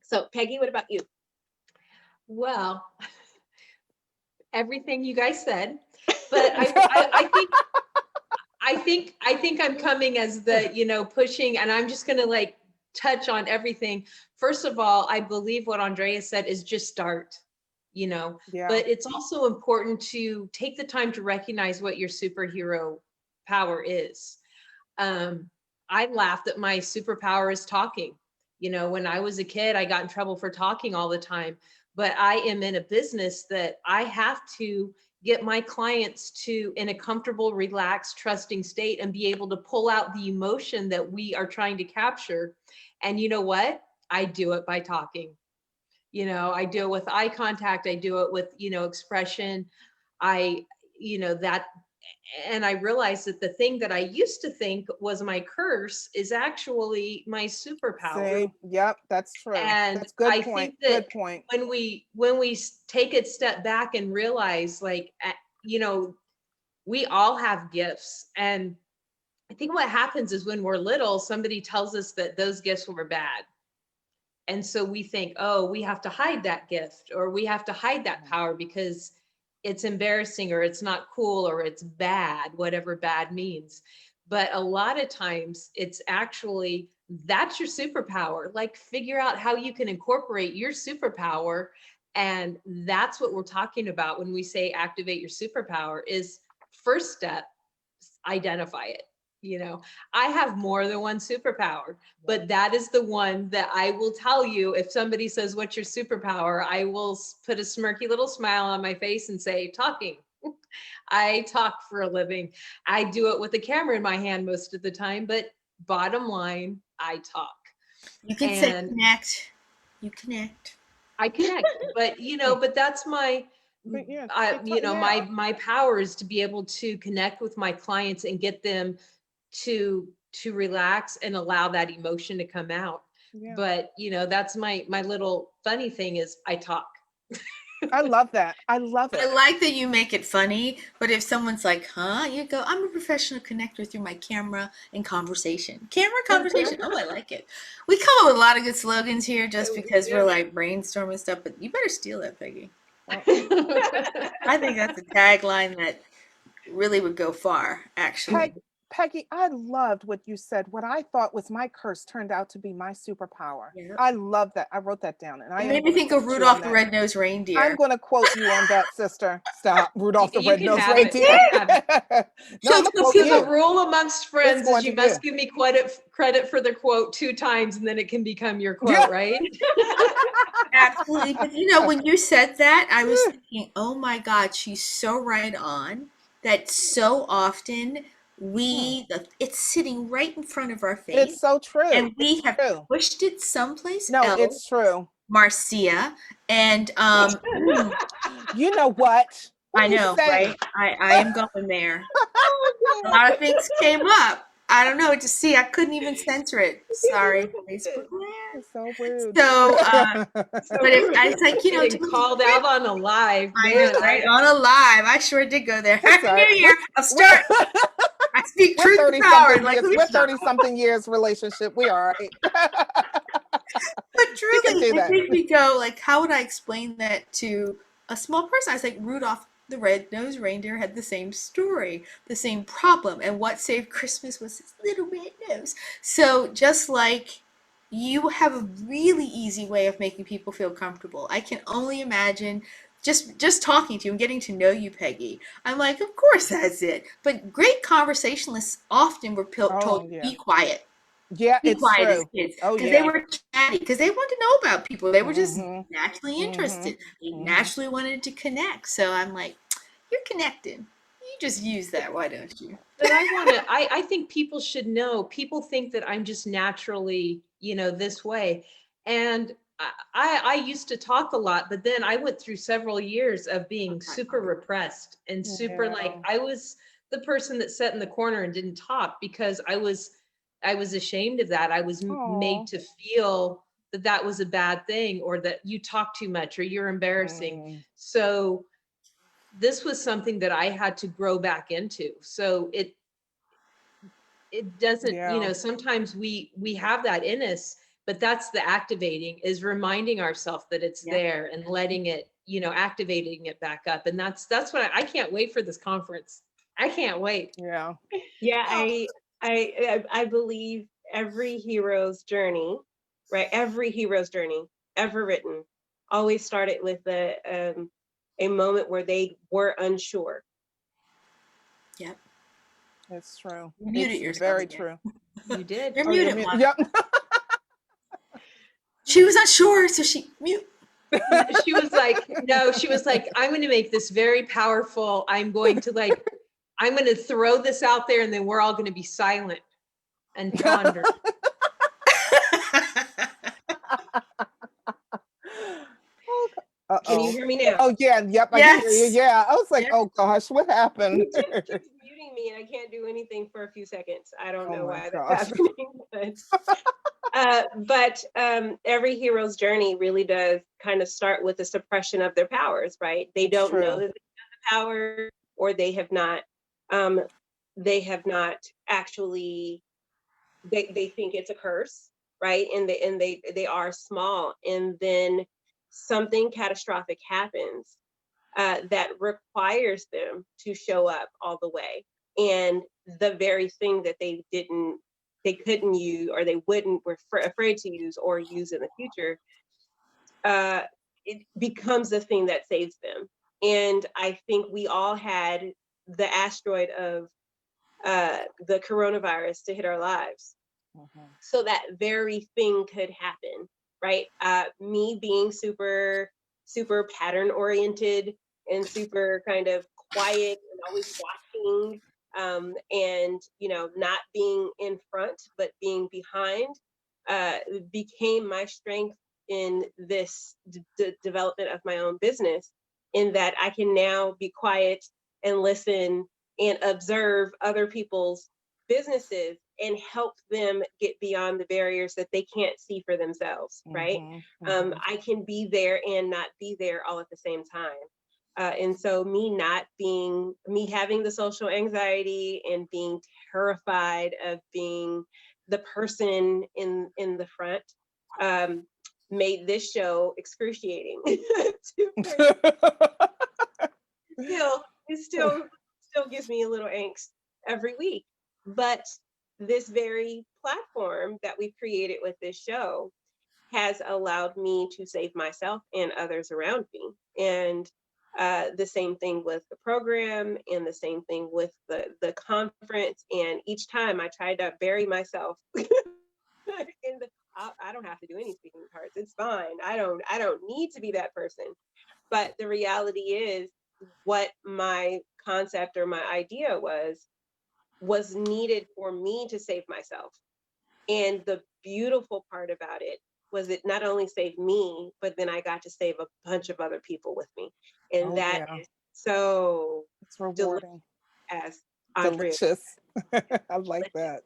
So Peggy, what about you? Well, everything you guys said, but I think I'm coming as the, pushing, and I'm just going to like touch on everything. First of all, I believe what Andrea said is just start, but it's also important to take the time to recognize what your superhero power is. I laughed that my superpower is talking. When I was a kid, I got in trouble for talking all the time, but I am in a business that I have to get my clients to in a comfortable, relaxed, trusting state and be able to pull out the emotion that we are trying to capture. And you know what? I do it by talking. I do it with eye contact. I do it with, expression. And I realized that the thing that I used to think was my curse is actually my superpower. See? Yep, that's true. And that's good I point. think that Good point. when we take a step back and realize, we all have gifts. And I think what happens is when we're little, somebody tells us that those gifts were bad. And so we think, oh, we have to hide that gift, or we have to hide that power because it's embarrassing, or it's not cool, or it's bad, whatever bad means. But a lot of times it's actually, that's your superpower. Like, figure out how you can incorporate your superpower. And that's what we're talking about when we say activate your superpower. Is first step, identify it. You know, I have more than one superpower, but that is the one that I will tell you. If somebody says, what's your superpower? I will put a smirky little smile on my face and say, talking. I talk for a living. I do it with a camera in my hand most of the time, but bottom line, I talk. You can say And connect. You connect. I connect, but you know, but that's my, But yeah, you know, yeah. my power is to be able to connect with my clients and get them to relax and allow that emotion to come out. Yeah. But you know, that's my little funny thing is I talk. I love that. I love it. I like that you make it funny, but if someone's like, huh, you go, I'm a professional connector through my camera and conversation. Camera conversation. Oh, I like it. We come up with a lot of good slogans here just because we're like brainstorming stuff, but you better steal that, Peggy. I think that's a tagline that really would go far, actually. Peggy, I loved what you said. What I thought was my curse turned out to be my superpower. Yep. I love that. I wrote that down, and I It am made me gonna think of quote you Rudolph on the that. Red-Nosed Reindeer. I'm going to quote you on that, sister. Stop, Rudolph the You can Red-Nosed have it. Reindeer. You can have it. No, I'm gonna quote So the you. rule amongst friends going is you to must you. give me credit for the quote 2 times, and then it can become your quote, Yeah. right? Absolutely. But you know, when you said that, I was thinking, oh my God, she's so right on that so often it's sitting right in front of our face It's so true. and we It's have true. pushed it someplace No, else, it's true. Marcia. And You know what? I What you know, say? right? I am going there. A lot of things came up. I don't know. Just see, I couldn't even censor it. Sorry, Facebook land. It's so rude. So, So but it's like, you know, Getting called out on a live, I man. know, right? On a live. I sure did go there. It's Happy all right. New Year. I'll start. I speak We're truth to 30 power. something Like, years. let me We're stop. 30 something years relationship. We all right. But We can truly, do it that. made me go, like, how would I explain that to a small person? I was like, Rudolph the Red-Nosed Reindeer had the same story, the same problem. And what saved Christmas was his little red nose. So just like you have a really easy way of making people feel comfortable. I can only imagine just talking to you and getting to know you, Peggy. I'm like, of course that's it. But great conversationalists often were told, yeah. be quiet. Yeah, Be it's quiet as true. kids Oh, because yeah. they were chatty, because they wanted to know about people. They were just Mhm. naturally interested. They Mhm. naturally wanted to connect. So I'm like, you're connected. You just use that. Why don't you? But I think people should know. People think that I'm just naturally, you know, this way. And I used to talk a lot, but then I went through several years of being super repressed and super like, Yeah. I was the person that sat in the corner and didn't talk because I was ashamed of that. I was made Aw. to feel that that was a bad thing, or that you talk too much, or you're embarrassing. Mm. So this was something that I had to grow back into. So it doesn't, you Yeah. know, sometimes we have that in us, but that's the activating, is reminding ourselves that it's Yeah. there and letting it, you know, activating it back up. And that's what I can't wait for this conference. I can't wait. Yeah. yeah, I believe every hero's journey, right? Every hero's journey ever written always started with a moment where they were unsure. Yep. It's true. You muted It's yourself very again. true. You did. You're Oh, you're muted, mute. Mom. Yep. She was unsure, so she mute. She was like, no, she was like, I'm going to make this very powerful. I'm going to throw this out there, and then we're all going to be silent and ponder. Can you Uh-oh. hear me now? Oh, yeah. Yep. I can hear you. Yes. Yeah. I was like, Yes. oh, gosh, what happened? He just keeps muting me, and I can't do anything for a few seconds. I don't Oh know my why gosh. that's happening, but every hero's journey really does kind of start with the suppression of their powers, right? They It's don't know true. that they have the power, or they have not actually. They think it's a curse, right? And they are small, and then something catastrophic happens that requires them to show up all the way. And the very thing that they couldn't use, or they were afraid to use or use in the future, uh, it becomes the thing that saves them. And I think we all had the asteroid of the coronavirus to hit our lives. So that very thing could happen, right? Me being super pattern oriented and super kind of quiet and always watching, and not being in front but being behind, became my strength in this development of my own business, in that I can now be quiet and listen and observe other people's businesses and help them get beyond the barriers that they can't see for themselves, right? I can be there and not be there all at the same time. And so me having the social anxiety and being terrified of being the person in the front, made this show excruciating. It still gives me a little angst every week. But this very platform that we've created with this show has allowed me to save myself and others around me. And the same thing with the program, and the same thing with the conference. And each time I tried to bury myself I don't have to do any speaking parts. It's fine. I don't need to be that person. But the reality is, what my concept or my idea was needed for me to save myself. And the beautiful part about it was it not only saved me, but then I got to save a bunch of other people with me. And that is so it's rewarding. As Andrea. Delicious. I like that.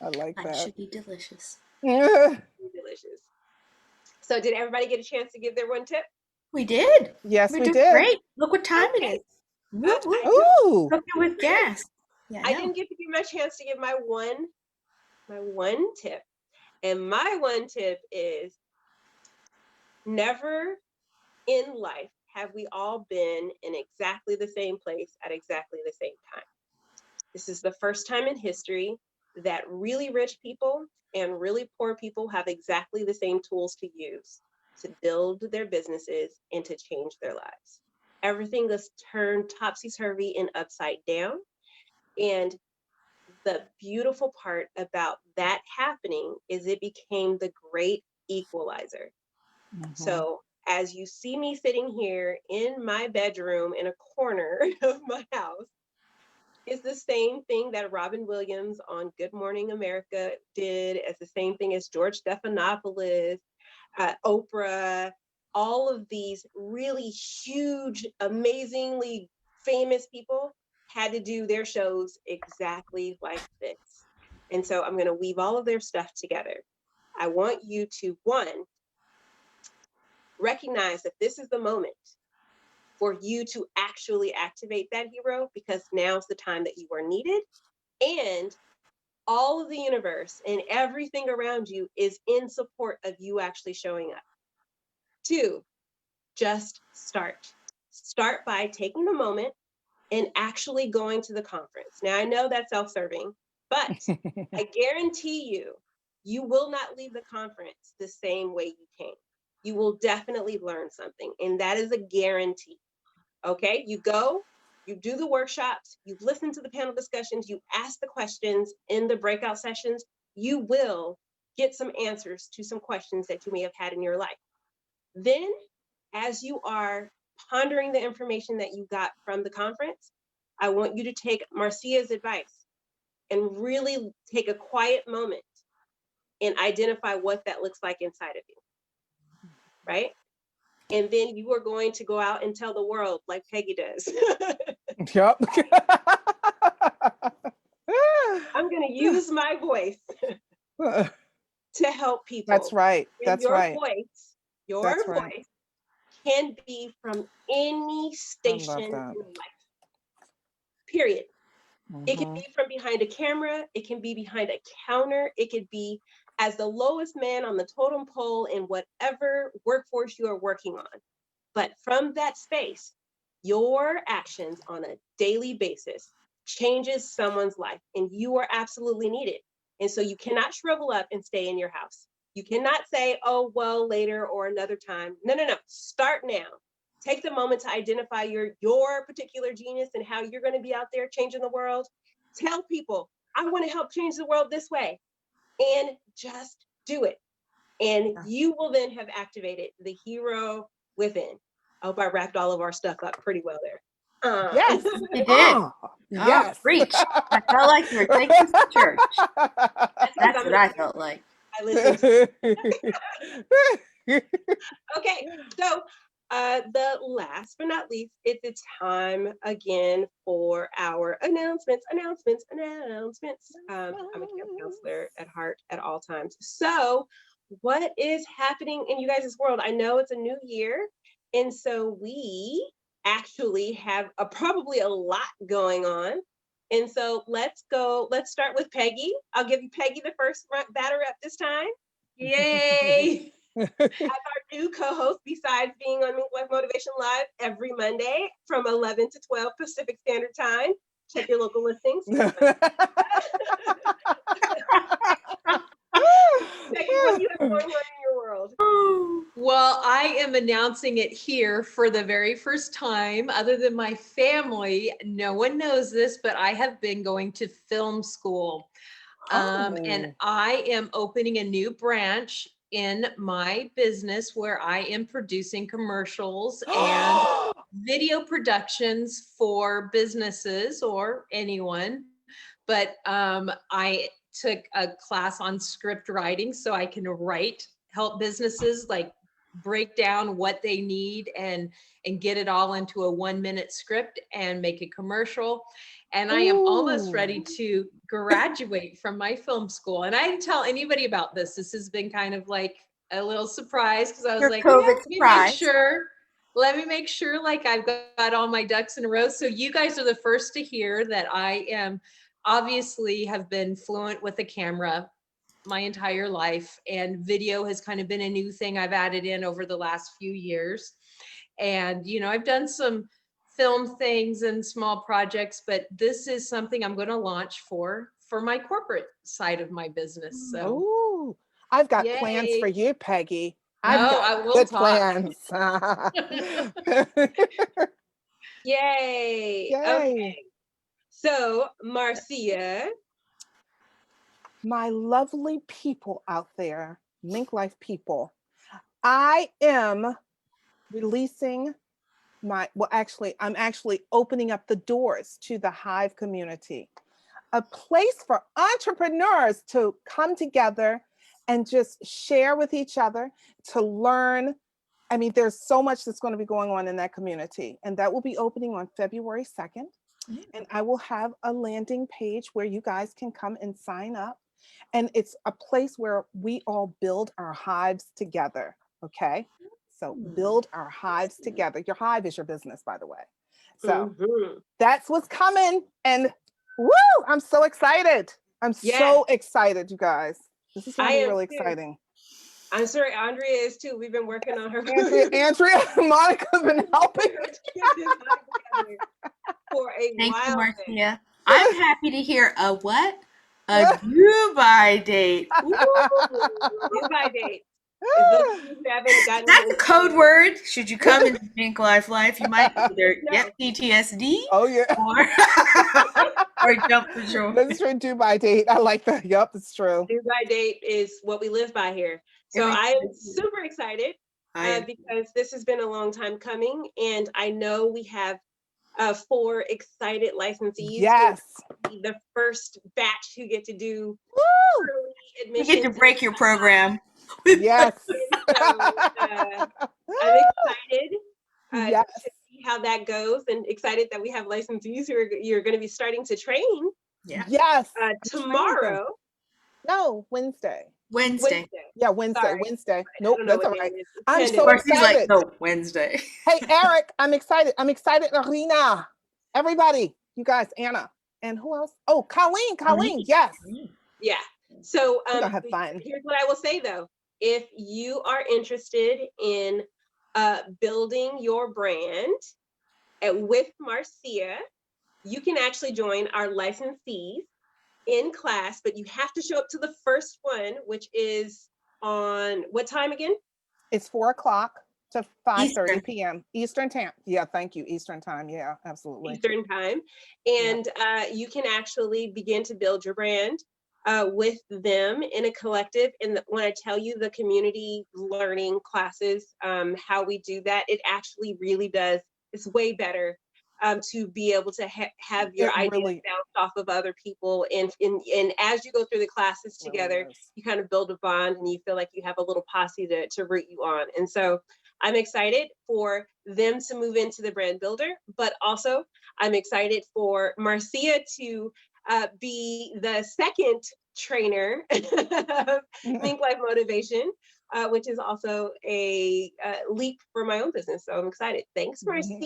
I like That that. should be delicious. Delicious. So did everybody get a chance to give their one tip? We did. Yes, We're we doing did. Great. Look what time it is. Woo, woo. Ooh. Cooking with gas. Yeah, I didn't get to give my chance to give my one tip. And my one tip is, never in life have we all been in exactly the same place at exactly the same time. This is the first time in history that really rich people and really poor people have exactly the same tools to use to build their businesses and to change their lives. Everything is turned topsy-turvy and upside down. And the beautiful part about that happening is it became the great equalizer. So as you see me sitting here in my bedroom in a corner of my house, it's the same thing that Robin Williams on Good Morning America did. It's the same thing as George Stephanopoulos, Oprah, all of these really huge, amazingly famous people had to do their shows exactly like this. And so I'm going to weave all of their stuff together. I want you to, one, recognize that this is the moment for you to actually activate that hero, because now's the time that you are needed. And all of the universe and everything around you is in support of you actually showing up. Two, just start. Start by taking a moment and actually going to the conference. Now, I know that's self-serving, but I guarantee you will not leave the conference the same way you came. You will definitely learn something, and that is a guarantee. Okay, you go, you do the workshops, you've listened to the panel discussions, you ask the questions in the breakout sessions, you will get some answers to some questions that you may have had in your life. Then, as you are pondering the information that you got from the conference, I want you to take Marcia's advice and really take a quiet moment and identify what that looks like inside of you, right? And then you are going to go out and tell the world like Peggy does. Yep. I'm going to use my voice to help people. That's right. And That's right. Your voice can be from any station in life. Period. It can be from behind a camera. It can be behind a counter. It could be as the lowest man on the totem pole in whatever workforce you are working on. But from that space, your actions on a daily basis changes someone's life, and you are absolutely needed. And so you cannot shrivel up and stay in your house. You cannot say, oh, well, later or another time. No. Start now. take the moment to identify your particular genius and how you're going to be out there changing the world. Tell people, I want to help change the world this way, and just do it. And you will then have activated the hero within. I hope I wrapped all of our stuff up pretty well there. Yes. You did. Oh, Oh, yes. preach. I felt like you were taking us to church. That's That's what I felt like. I listened to. Okay, so the last but not least, it's time again for our announcements. I'm a camp counselor at heart at all times. So what is happening in you guys' world? I know it's a new year, and so we actually have probably a lot going on. And so let's start with Peggy. I'll give you Peggy the first batter up this time. Yay. As our new co-host, besides being on Minklife Motivation Live every Monday from 11 to 12 Pacific Standard Time. Check your local listings. Peggy, what do you have going on in your world? Well, I am announcing it here for the very first time. Other than my family, no one knows this, but I have been going to film school. And I am opening a new branch in my business where I am producing commercials and video productions for businesses or anyone. But I took a class on script writing so I can help businesses like break down what they need and get it all into a 1-minute script and make a commercial. And I am almost ready to graduate from my film school. And I didn't tell anybody about this. This has been kind of like a little surprise because I was like, let me make sure like I've got all my ducks in a row. So you guys are the first to hear that I am obviously have been fluent with the camera my entire life, and video has kind of been a new thing I've added in over the last few years. And, you know, I've done some film things and small projects, but this is something I'm going to launch for my corporate side of my business. So Ooh, I've got plans for you, Peggy. I've got good plans. Yay. Okay. So, Marcia. My lovely people out there, Minklife people, I am releasing I'm actually opening up the doors to the Hive community, a place for entrepreneurs to come together and just share with each other, to learn. I mean, there's so much that's going to be going on in that community, and that will be opening on February 2nd. And I will have a landing page where you guys can come and sign up. And it's a place where we all build our hives together. Okay. So build our hives together. Your hive is your business, by the way. So that's what's coming. And woo, I'm so excited. I'm so excited, you guys. This is going to be really exciting. I'm sorry, Andrea is too. We've been working on her. Andrea, Monica's been helping. For a Thank while. you, Marcia. I'm happy to hear a what? A Dubai date. Dubai date. That's a code word. Should you come into Minklife Life, you might either get PTSD or jump for joy. That's true. Dubai date. I like that. Yep, it's true. Dubai date is what we live by here. So I am super excited because this has been a long time coming, and I know we have 4 excited licensees. Yes. The first batch who get to do early admissions. You get to break your program. Yes. So, I'm excited to see how that goes, and excited that we have licensees who you're going to be starting to train. Yeah. Yes. Tomorrow. No, Wednesday. Yeah, Wednesday. Sorry. Wednesday. Nope, that's all right. I'm so so excited. Like, no, Wednesday. Hey, Eric, I'm excited. Arena. Everybody, you guys, Anna. And who else? Oh, Colleen. Yes. Yeah. So we're gonna have fun. Here's what I will say though. If you are interested in building your brand with Marcia, you can actually join our licensees in class, but you have to show up to the first one, which is on what time again? It's 4 o'clock. to 5:30 Eastern. p.m. Eastern time. Yeah, thank you. Eastern time. Yeah, absolutely. Eastern time. Yeah. And you can actually begin to build your brand with them in a collective. And when I tell you the community learning classes, how we do that, it actually really does. It's way better to be able to have your It ideas really, bounce off of other people. And as you go through the classes really together, is. you kind of build a bond and you feel like you have a little posse to root you on. And so I'm excited for them to move into the brand builder, but also I'm excited for Marcia to be the second trainer of Minklife Motivation, which is also a leap for my own business. So I'm excited. Thanks, Marcia.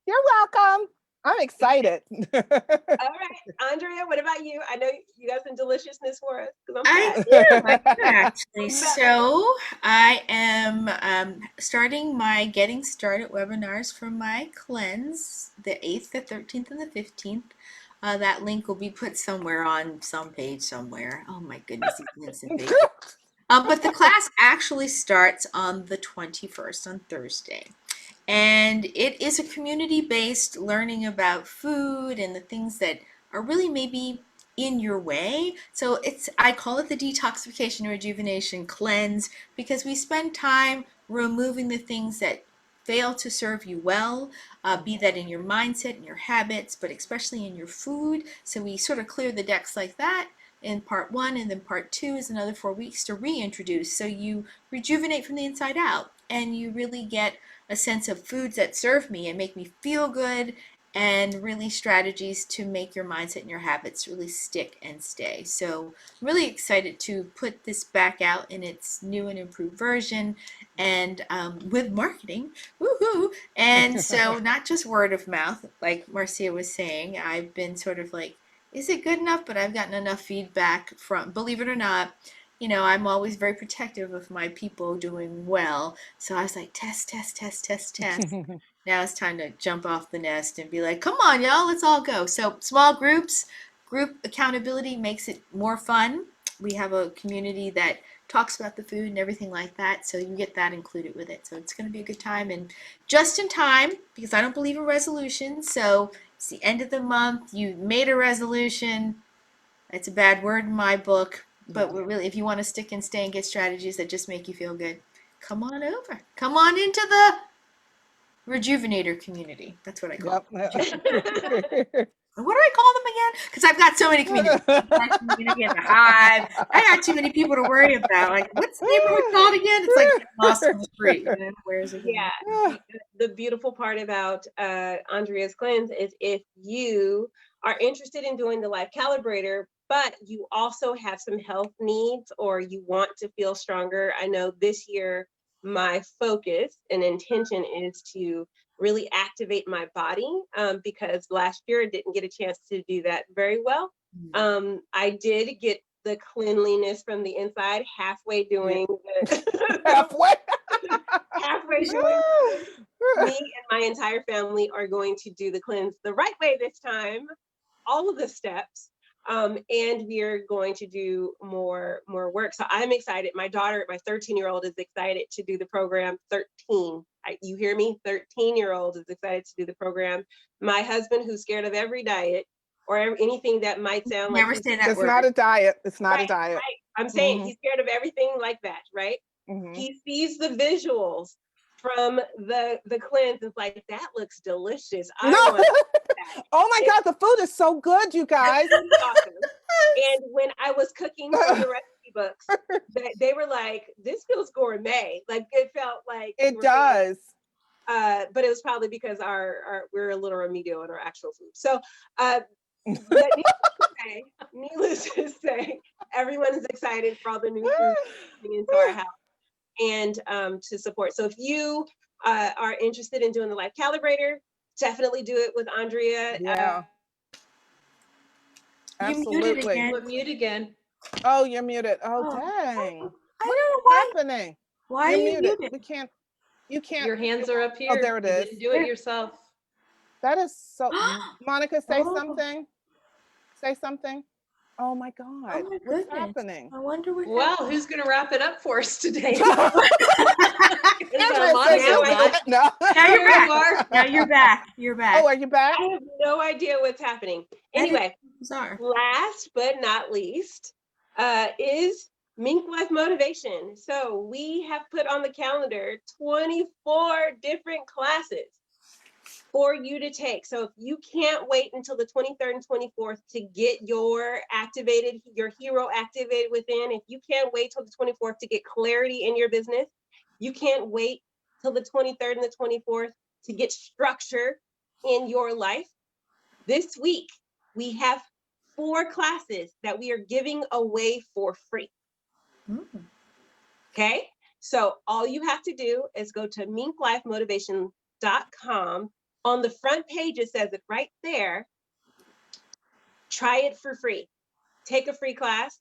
You're welcome. I'm excited. All right, Andrea, what about you? I know you got some deliciousness for us because I'm I fat. do, I do actually. So I am starting my Getting Started webinars for my cleanse, the 8th, the 13th, and the 15th. That link will be put somewhere on some page somewhere. Oh my goodness, these links and pages. But the class actually starts on the 21st, on Thursday. And it is a community-based learning about food and the things that are really maybe in your way. So I call it the detoxification, rejuvenation, cleanse, because we spend time removing the things that fail to serve you well, be that in your mindset and your habits, but especially in your food. So we sort of clear the decks like that in part 1, and then part 2 is another 4 weeks to reintroduce. So you rejuvenate from the inside out, and you really get a sense of foods that serve me and make me feel good, and really strategies to make your mindset and your habits really stick and stay. So I'm really excited to put this back out in its new and improved version, and with marketing, woohoo! And so not just word of mouth, like Marcia was saying, I've been sort of like, is it good enough? But I've gotten enough feedback from, believe it or not, I'm always very protective of my people doing well. So I was like, test, test, test, test, test. Now it's time to jump off the nest and be like, come on, y'all, let's all go. So small groups, group accountability makes it more fun. We have a community that talks about the food and everything like that. So you get that included with it. So it's going to be a good time, and just in time, because I don't believe in resolutions. So it's the end of the month. You made a resolution. It's a bad word in my book. But really, if you want to stick and stay and get strategies that just make you feel good, come on over. Come on into the Rejuvenator community. That's what I call them. What do I call them again? Because I've got so many communities. My community at the Hive. I got too many people to worry about. Like, what's the neighborhood called again? It's like getting lost on the street. Where is it? Yeah. The beautiful part about Andrea's cleanse is if you are interested in doing the life calibrator, but you also have some health needs or you want to feel stronger. I know this year my focus and intention is to really activate my body because last year I didn't get a chance to do that very well. I did get the cleanliness from the inside halfway doing halfway doing. Me and my entire family are going to do the cleanse the right way this time, all of the steps. And we're going to do more work. So I'm excited. My daughter, my 13-year-old is excited to do the program. 13, you hear me? 13-year-old is excited to do the program. My husband, who's scared of every diet or anything that might sound like never say that it's word. not a diet. It's not right, a diet. Right. I'm saying he's scared of everything like that, right? He sees the visuals from the cleanse. It's like, that looks delicious. I want that. Oh my God, the food is so good, you guys. Awesome. And when I was cooking from the recipe books, they were like, this feels gourmet. Like it felt like it does. But it was probably because we're a little remedial in our actual food. So needless to say, everyone is excited for all the new food coming into our house and to support. So if you are interested in doing the life calibrator, definitely do it with Andrea. Yeah. Absolutely. Mute again. Oh, you're muted. Oh, dang. I What don't know is why. happening? Why You're are you muted. muted? We can't. You can't. Your hands are up here. Oh, there it is. You didn't do it yourself. That is so. Monica, say Oh. something. Say something. Oh my God. Oh my What's goodness. happening? I wonder what Well, happened. who's going to wrap it up for us today? Andrea Monica, says she'll now do it. No. Now you're There you back. are. Now you're back. You're back. Oh, are you back? I have no idea what's happening. That is Anyway, bizarre. last but not least is Minklife Motivation. So we have put on the calendar 24 different classes for you to take. So if you can't wait until the 23rd and 24th to get your hero activated within, if you can't wait till the 24th to get clarity in your business, you can't wait till the 23rd and the 24th to get structure in your life. This week, we have 4 classes that we are giving away for free. Okay, so all you have to do is go to minklifemotivation.com. On the front page, it says it right there. Try it for free. Take a free class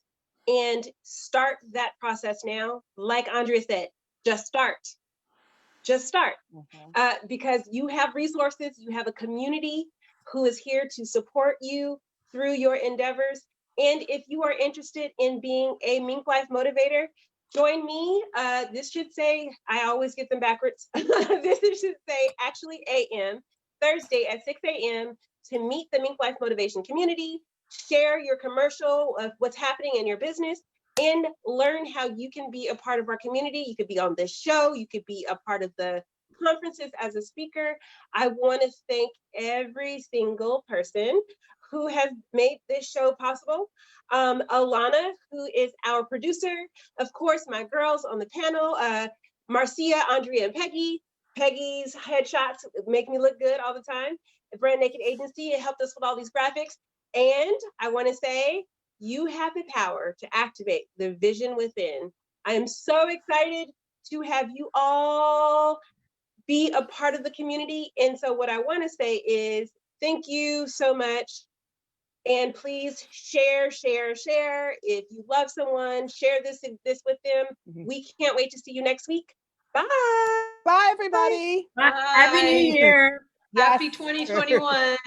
and start that process now. Like Andrea said, just start. Just start. Because you have resources, you have a community who is here to support you through your endeavors. And if you are interested in being a Minklife motivator, join me. This should say, I always get them backwards. This should say actually AM, Thursday at 6 a.m. to meet the Minklife Motivation community, share your commercial of what's happening in your business, and learn how you can be a part of our community. You could be on this show, you could be a part of the conferences as a speaker. I want to thank every single person who has made this show possible. Alana, who is our producer. Of course, my girls on the panel, Marcia, Andrea, and Peggy. Peggy's headshots make me look good all the time. The Brand Naked Agency, it helped us with all these graphics. And I want to say, you have the power to activate the vision within. I am so excited to have you all be a part of the community. And so what I want to say is thank you so much. And please share. If you love someone, share this with them. We can't wait to see you next week. Bye. Bye, everybody. Happy New Year. Happy 2021.